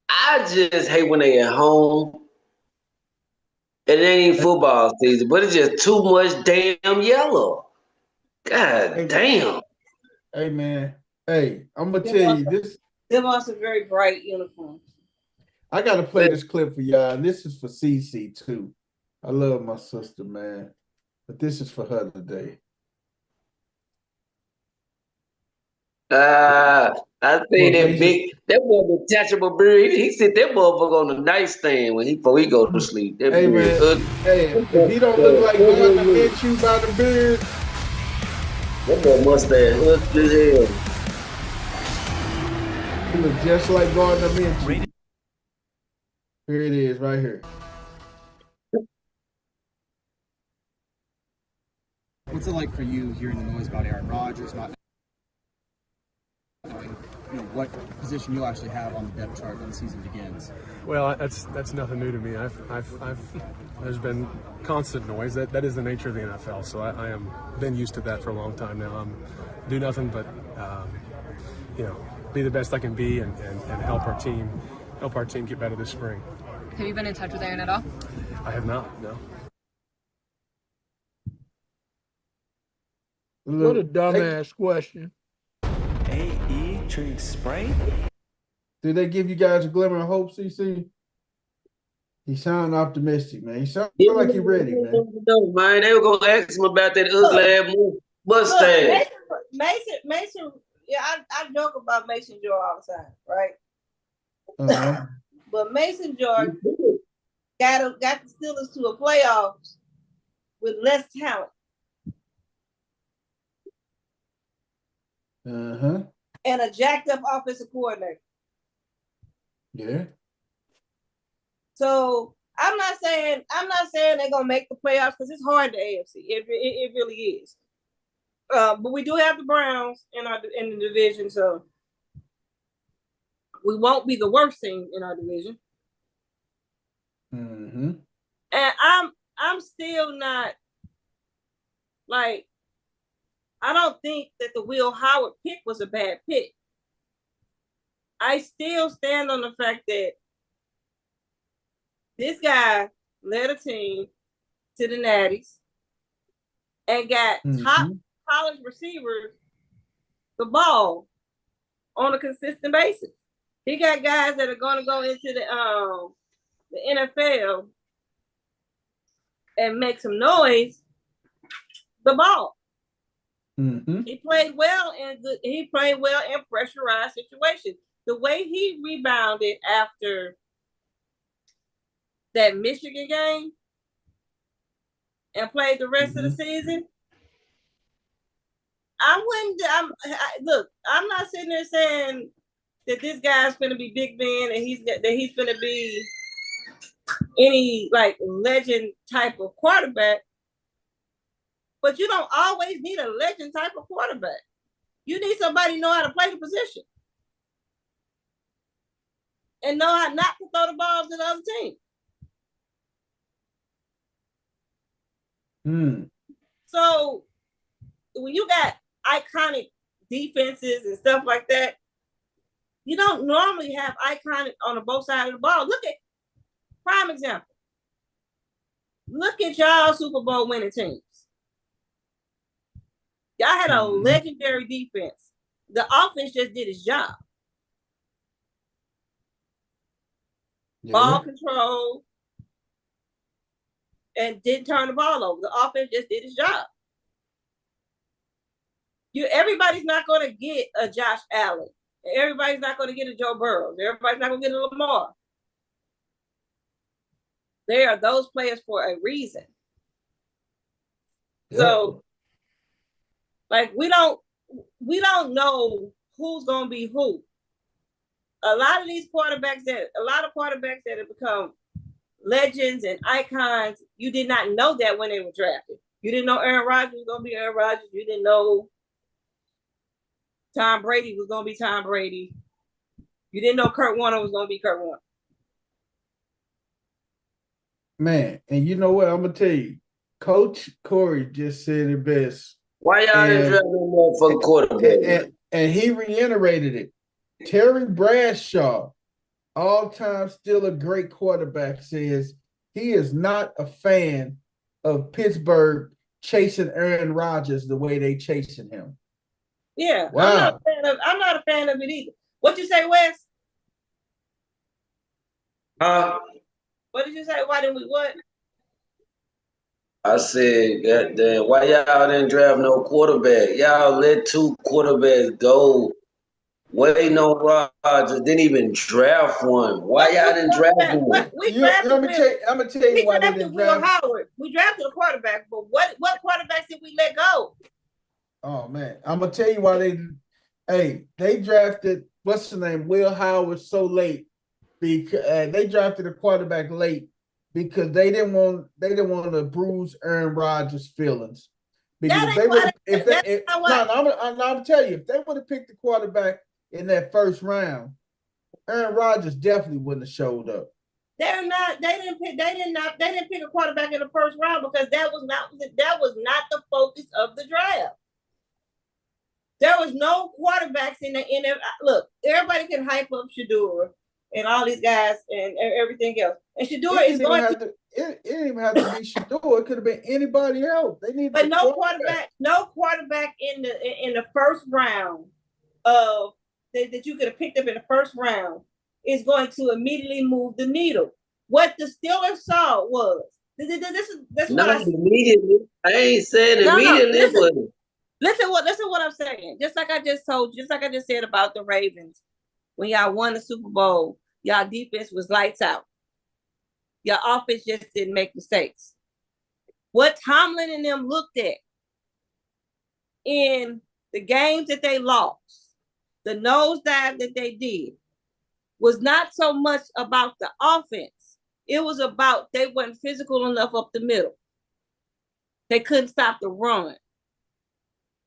I just hate when they at home. And it ain't football season, but it's just too much damn yellow. God damn. Hey, man. Hey, I'm going to tell you this. Them are some very bright uniforms. I got to play this clip for y'all. And this is for CC, too. I love my sister, man. But this is for her today. I see that boy detachable beard. He sit that motherfucker on the nightstand before he go to sleep. That hey, man. Hey, if he don't look like Gardner Minshew by the beard. That boy mustache ugly as hell. He looks just like Gardner Minshew. Here it is, right here. What's it like for you hearing the noise about Aaron Rodgers, not knowing what position you'll actually have on the depth chart when the season begins? Well, that's nothing new to me. There's been constant noise. That is the nature of the NFL. So I am been used to that for a long time now. Do nothing but be the best I can be and help our team get better this spring. Have you been in touch with Aaron at all? I have not. No. What a dumbass question. AE treat spray? Did they give you guys a glimmer of hope, CC? He sound optimistic, man. He sound like he's ready, man. No, man. They were gonna ask him about that ugly ass mustache. Mason. Yeah, I joke about Mason Joy all the time, right? Uh-huh. But Mason Joy got the Steelers to a playoffs with less talent. Uh-huh. And a jacked up offensive coordinator. Yeah. So I'm not saying they're gonna make the playoffs because it's hard to AFC. It really is. But we do have the Browns in the division, so we won't be the worst team in our division. Mm-hmm. And I'm still not like, I don't think that the Will Howard pick was a bad pick. I still stand on the fact that this guy led a team to the Natties and got top college receivers the ball on a consistent basis. He got guys that are going to go into the NFL and make some noise. The ball. Mm-hmm. He played well in pressurized situations. The way he rebounded after that Michigan game and played the rest of the season. Look, I'm not sitting there saying that this guy's gonna be Big Ben and he's gonna be any like legend type of quarterback. But you don't always need a legend type of quarterback. You need somebody who know how to play the position and know how not to throw the ball to the other team. So when you got iconic defenses and stuff like that, you don't normally have iconic on the both sides of the ball. Look at prime example. Look at y'all Super Bowl winning teams. Y'all had a legendary defense. The offense just did its job. Ball control and didn't turn the ball over. The offense just did its job. Everybody's not going to get a Josh Allen. Everybody's not going to get a Joe Burrow. Everybody's not going to get a Lamar. They are those players for a reason. Yep. So, like, we don't know who's going to be who. A lot of quarterbacks that have become legends and icons, you did not know that when they were drafted. You didn't know Aaron Rodgers was going to be Aaron Rodgers. You didn't know Tom Brady was going to be Tom Brady. You didn't know Kurt Warner was going to be Kurt Warner. Man, and you know what? I'm going to tell you. Coach Corey just said it best. Why y'all didn't draft no motherfucking quarterback? And he reiterated it. Terry Bradshaw, all-time still a great quarterback, says he is not a fan of Pittsburgh chasing Aaron Rodgers the way they chasing him. Yeah, wow. I'm not a fan of it either. What you say, Wes? What did you say? Why didn't we what? I said, goddamn, why y'all didn't draft no quarterback? Y'all let 2 quarterbacks go. Waiting on Rodgers, didn't even draft one. Why y'all didn't draft one? I'm gonna tell you why they didn't draft Howard. We drafted a quarterback, but what quarterbacks did we let go? Oh man, I'm gonna tell you why they drafted what's his name, Will Howard so late because they drafted a quarterback late because they didn't want to bruise Aaron Rodgers' feelings. Because I'm gonna tell you, if they would have picked the quarterback in that first round, Aaron Rodgers definitely wouldn't have showed up. They didn't pick a quarterback in the first round because that was not the focus of the draft. There was no quarterbacks in the look. Everybody can hype up Shedeur and all these guys and everything else. And Shedeur is going to. It didn't even have to be Shedeur. It could have been anybody else. They need, but no quarterback in the first round of that you could have picked up in the first round is going to immediately move the needle. What the Steelers saw was this is not immediately. I ain't saying immediately, but listen what I'm saying. Just like I just said about the Ravens, when y'all won the Super Bowl, y'all defense was lights out. Your offense just didn't make mistakes. What Tomlin and them looked at in the games that they lost, the nosedive that they did, was not so much about the offense. It was about they weren't physical enough up the middle. They couldn't stop the run.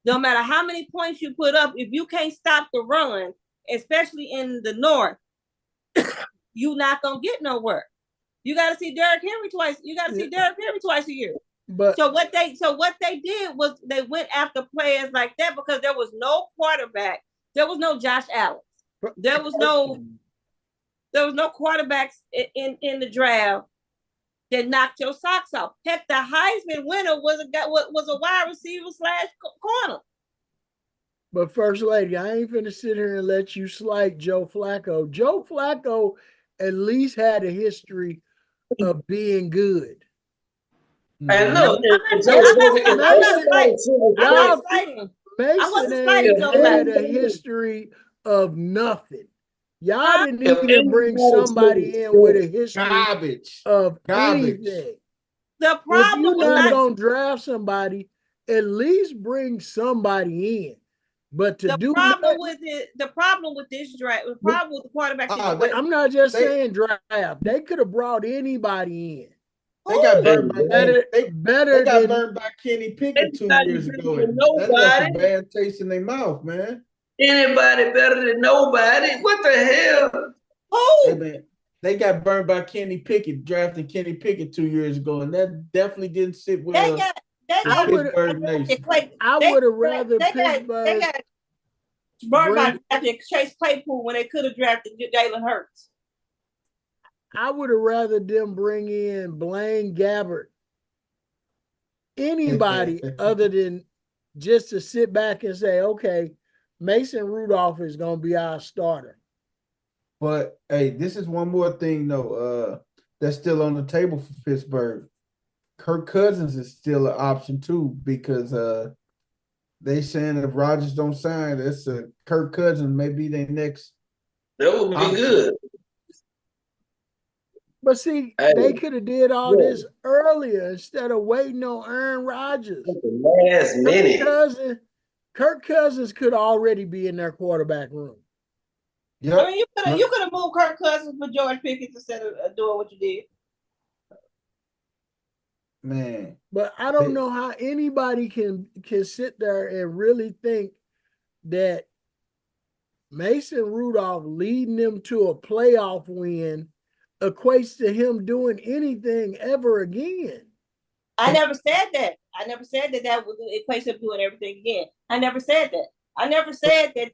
No matter how many points you put up, if you can't stop the run, especially in the North, you're not going to get nowhere. You got to see Derrick Henry twice. You got to see Derrick Henry twice a year. But so what they did was they went after players like that because there was no quarterback. There was no Josh Allen. There was no quarterbacks in the draft that knocked your socks off. Heck, the Heisman winner was a wide receiver / corner. But First Lady, I ain't finna sit here and let you slight Joe Flacco. Joe Flacco at least had a history of being good. And look, Mason had a history of nothing. Y'all didn't even bring somebody in with a history of anything. The problem if you're not gonna draft somebody, at least bring somebody in. But to the problem with this draft, the problem with the quarterbacks. I'm not just saying draft. They could have brought anybody in. They got burned by Kenny Pickett 2 years ago. That left a bad taste in their mouth, man. Anybody better than nobody? What the hell? Who? Hey, man, they got burned by Kenny Pickett, drafting Kenny Pickett 2 years ago, and that definitely didn't sit well. I would have rather Pittsburgh. They got burned by drafting Chase Claypool when they could have drafted Jalen Hurts. I would have rather them bring in Blaine Gabbert anybody other than just to sit back and say, okay, Mason Rudolph is going to be our starter. But hey, this is one more thing though. That's still on the table for Pittsburgh. Kirk Cousins is still an option too, because they saying if Rodgers don't sign, it's Kirk Cousins may be their next. That would be good. But see, they could have did all this earlier instead of waiting on Aaron Rodgers. Last minute. Kirk Cousins could already be in their quarterback room. Yep. I mean, you could have moved Kirk Cousins for George Pickens instead of doing what you did. Man. But I don't know how anybody can sit there and really think that Mason Rudolph leading them to a playoff win equates to him doing anything ever again. I never said that. I never said that would equate to him doing everything again. I never said that. I never said that.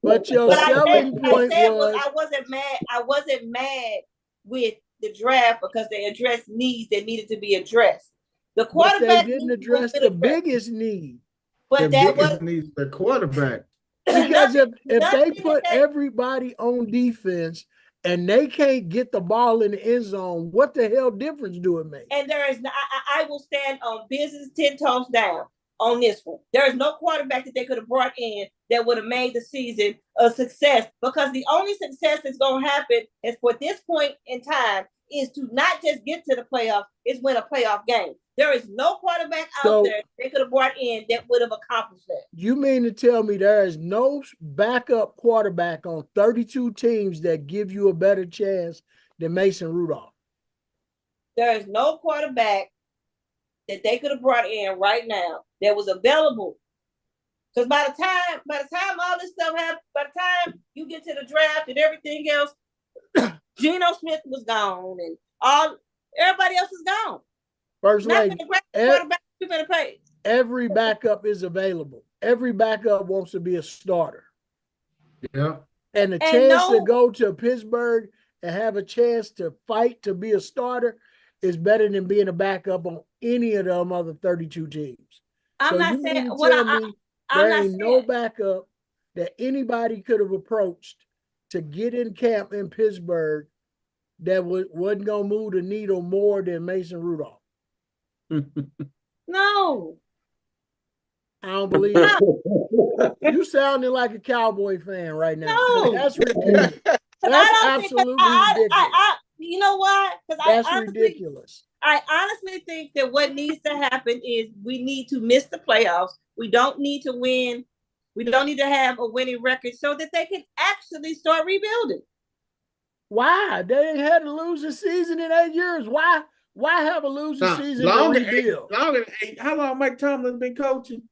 But your selling point was I wasn't mad. I wasn't mad with the draft because they addressed needs that needed to be addressed. The quarterback they didn't address the biggest need. But that was the quarterback. Because if they put everybody on defense and they can't get the ball in the end zone, what the hell difference do it make? And there is, I will stand on business 10 toes down on this one. There is no quarterback that they could have brought in that would have made the season a success, because the only success that's going to happen is for this point in time is to not just get to the playoffs, is win a playoff game. There is no quarterback out there they could have brought in that would have accomplished that. You mean to tell me there is no backup quarterback on 32 teams that give you a better chance than Mason Rudolph? There is no quarterback that they could have brought in right now that was available. Because by the time all this stuff happened, by the time you get to the draft and everything else, Geno Smith was gone and everybody else is gone. First lady, every backup is available. Every backup wants to be a starter. Yeah. And the chance to go to Pittsburgh and have a chance to fight to be a starter is better than being a backup on any of them other 32 teams. I'm not saying there ain't no backup that anybody could have approached to get in camp in Pittsburgh that wasn't going to move the needle more than Mason Rudolph. No. I don't believe it. You sounding like a Cowboy fan right now. No. That's ridiculous. That's absolutely ridiculous. You know why? That's ridiculous. I honestly think that what needs to happen is we need to miss the playoffs. We don't need to win. We don't need to have a winning record so that they can actually start rebuilding. Why? They ain't had a losing season in 8 years. Why have a losing season to rebuild? How long Mike Tomlin's been coaching?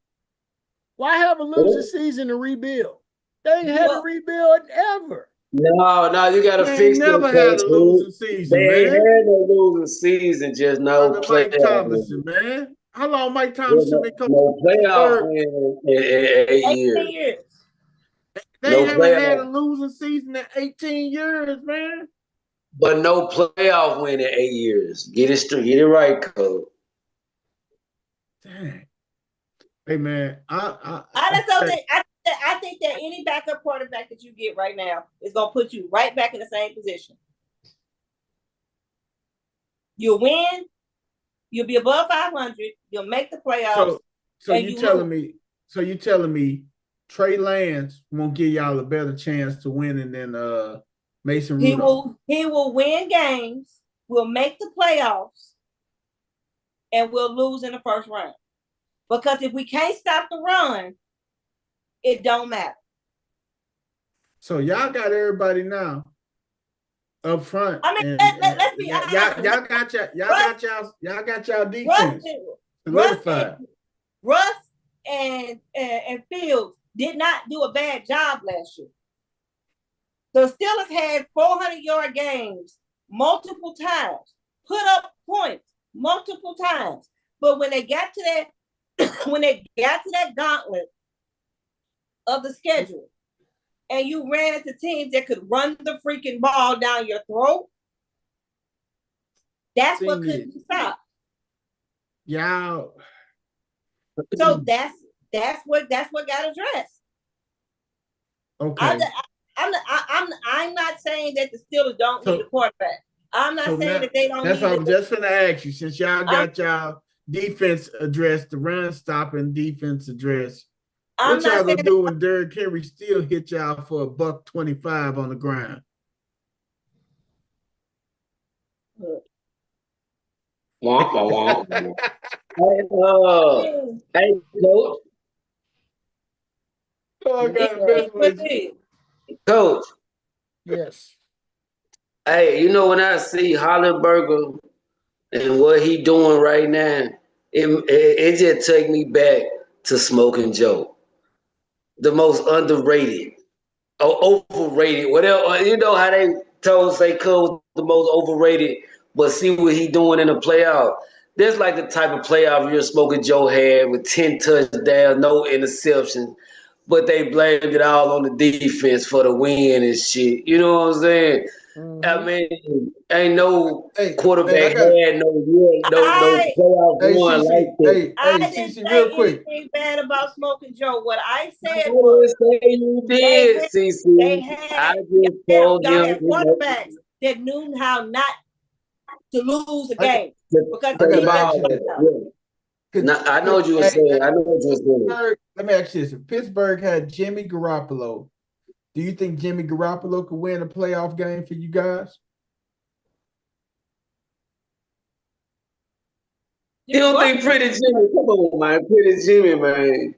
Why have a losing season to rebuild? They ain't had a rebuild ever. No, you got to fix them. Never had a losing season, man. They ain't had no losing season, just no playoff. Mike Tomlinson, man. How long Mike Tomlinson been coaching? No playoff win in 8 years. They haven't had a losing season in 18 years, man. But no playoff win in 8 years. Get it straight. Get it right, Cole. Dang. Hey, man. I think that any backup quarterback that you get right now is going to put you right back in the same position. You'll win. You'll be above 500. You'll make the playoffs. So you telling me Trey Lance won't give y'all a better chance to winning than Mason Rudolph? He will win games. We'll make the playoffs, and we'll lose in the first round. Because if we can't stop the run, it don't matter. So y'all got everybody now up front. I mean, let's be honest. Y'all got y'all defense solidified. Russ and Fields did not do a bad job last year. The Steelers had 400-yard games multiple times, put up points multiple times. But when they got to that gauntlet of the schedule, and you ran into teams that could run the freaking ball down your throat, that's what couldn't be stopped. Y'all. So that's what got addressed. Okay. I'm not saying that the Steelers don't need a quarterback. I'm not saying that they don't. That's what I'm just gonna ask you. Since y'all got y'all defense addressed, the run stopping defense addressed, what y'all gonna do when Derrick Henry still hit y'all for $125 on the ground? Hey, coach. Oh, I got the best way. Coach. Yes. Hey, you know when I see Hollenberger and what he doing right now, it just take me back to Smoking Joe, the most underrated, or overrated, whatever. You know how they say Cole the most overrated, but see what he doing in the playoff. That's like the type of playoff you're Smoking Joe had with 10 touchdowns, no interceptions, but they blamed it all on the defense for the win and shit. You know what I'm saying? Mm-hmm. I mean, ain't no quarterback had no playoff run like that. I didn't say real quick. anything bad about Smoking Joe. What I said was you did, they had y'all had quarterbacks that knew how not to lose a game because the defense. I know what you were saying. I know what you were saying. Let me ask you this: if Pittsburgh had Jimmy Garoppolo, do you think Jimmy Garoppolo could win a playoff game for you guys? You don't think Pretty Jimmy? Come on, man. Pretty Jimmy, man.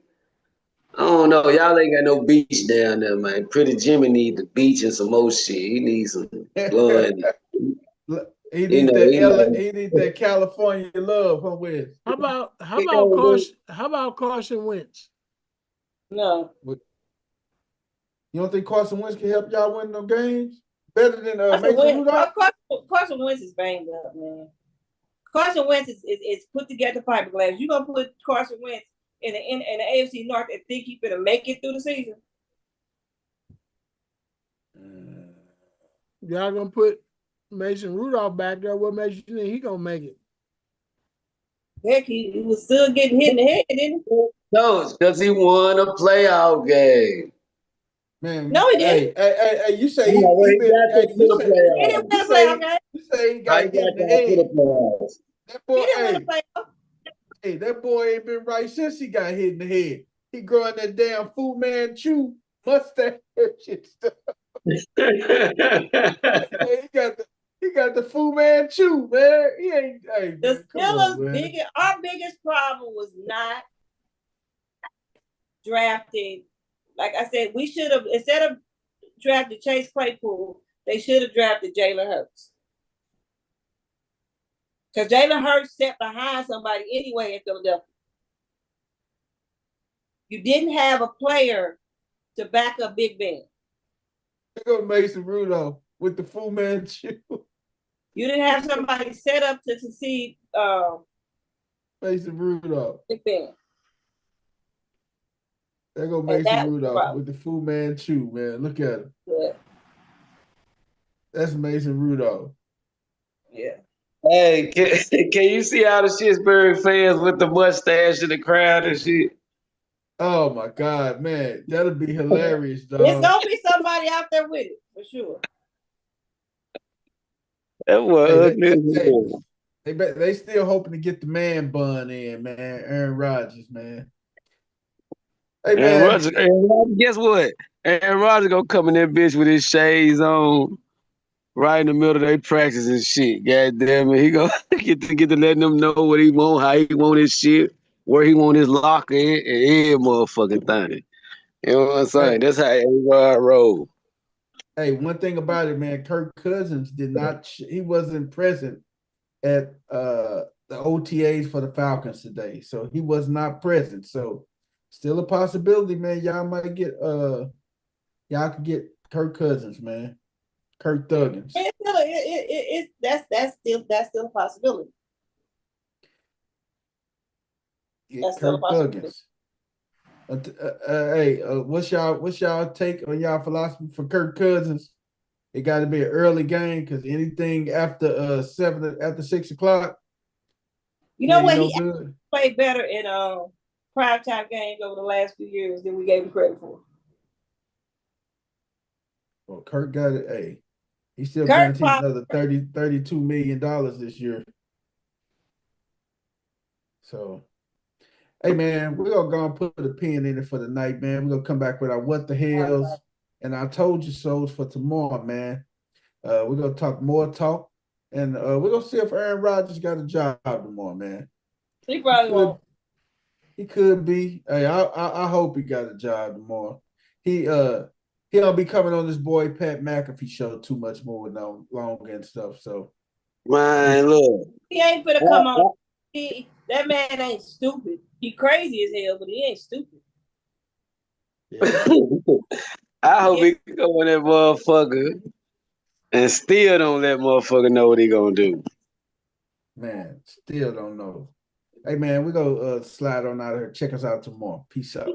I don't know. Y'all ain't got no beach down there, man. Pretty Jimmy need the beach and some more shit. He needs some blood. He needs that California love from West. How about Carson Wentz? No. You don't think Carson Wentz can help y'all win them games better than Mason Rudolph? Carson Wentz is banged up, man. Carson Wentz is put together fiberglass. You gonna put Carson Wentz in the AFC North and think he's gonna make it through the season? Y'all gonna put Mason Rudolph back there. What makes you think he gonna make it? Heck, he was still getting hit in the head, didn't he? No, because he won a playoff game. Man, no, he didn't. Hey, you say he didn't win a playoff game. You say he got hit in the head. That boy, that boy ain't been right since he got hit in the head. He growing that damn Fu Manchu mustache and stuff. He got the Fu Manchu, man. He ain't. Hey, the Steelers' our biggest problem was not drafting. Like I said, we should have, instead of drafted Chase Claypool, they should have drafted Jalen Hurts. Because Jalen Hurts sat behind somebody anyway in Philadelphia. You didn't have a player to back up Big Ben. They go Mason Rudolph with the Fu Manchu. You didn't have somebody set up to succeed Mason Rudolph. Big Ben. There go Mason Rudolph with the Fu Manchu, man. Look at him. Yeah. That's Mason Rudolph. Yeah. Hey, can you see all the Pittsburgh fans with the mustache in the crowd and shit? Oh my God, man, that'll be hilarious, dog. There's gonna be somebody out there with it for sure. That was they still hoping to get the man bun in, man. Aaron Rodgers, man. Hey, man. Aaron Rodgers, guess what? Aaron Rodgers gonna come in that bitch with his shades on, right in the middle of their practice and shit. God damn it, he gonna get to letting them know what he want, how he want his shit, where he want his locker in, and every motherfucking thing. You know what I'm saying? Hey. That's how everybody roll. Hey, one thing about it, man, Kirk Cousins he wasn't present at the OTAs for the Falcons today. So he was not present. So still a possibility, man. Y'all might get y'all could get Kirk Cousins, man. Kirk Thuggins. That's still a possibility. That's Kirk Thuggins. Hey, what's y'all take on y'all philosophy for Kirk Cousins? It got to be an early game because anything after 6 o'clock. You know what? He played better in primetime games over the last few years than we gave him credit for. Well, Kirk got it. Hey, he still guaranteed another $32 million this year. So, hey man, we're gonna go and put a pin in it for the night, man. We're gonna come back with our what the hells and I told you so's for tomorrow, man. We're gonna talk more talk, and we're gonna see if Aaron Rodgers got a job tomorrow, man. He probably won't. He could be. Hey, I hope he got a job tomorrow. He'll be coming on this boy Pat McAfee show too much more with no long and stuff. So, man, look, he ain't gonna come on. That man ain't stupid. He crazy as hell, but he ain't stupid. Yeah. I hope he can go in that motherfucker and still don't let motherfucker know what he gonna do. Man, still don't know. Hey man, we go slide on out of here. Check us out tomorrow. Peace out.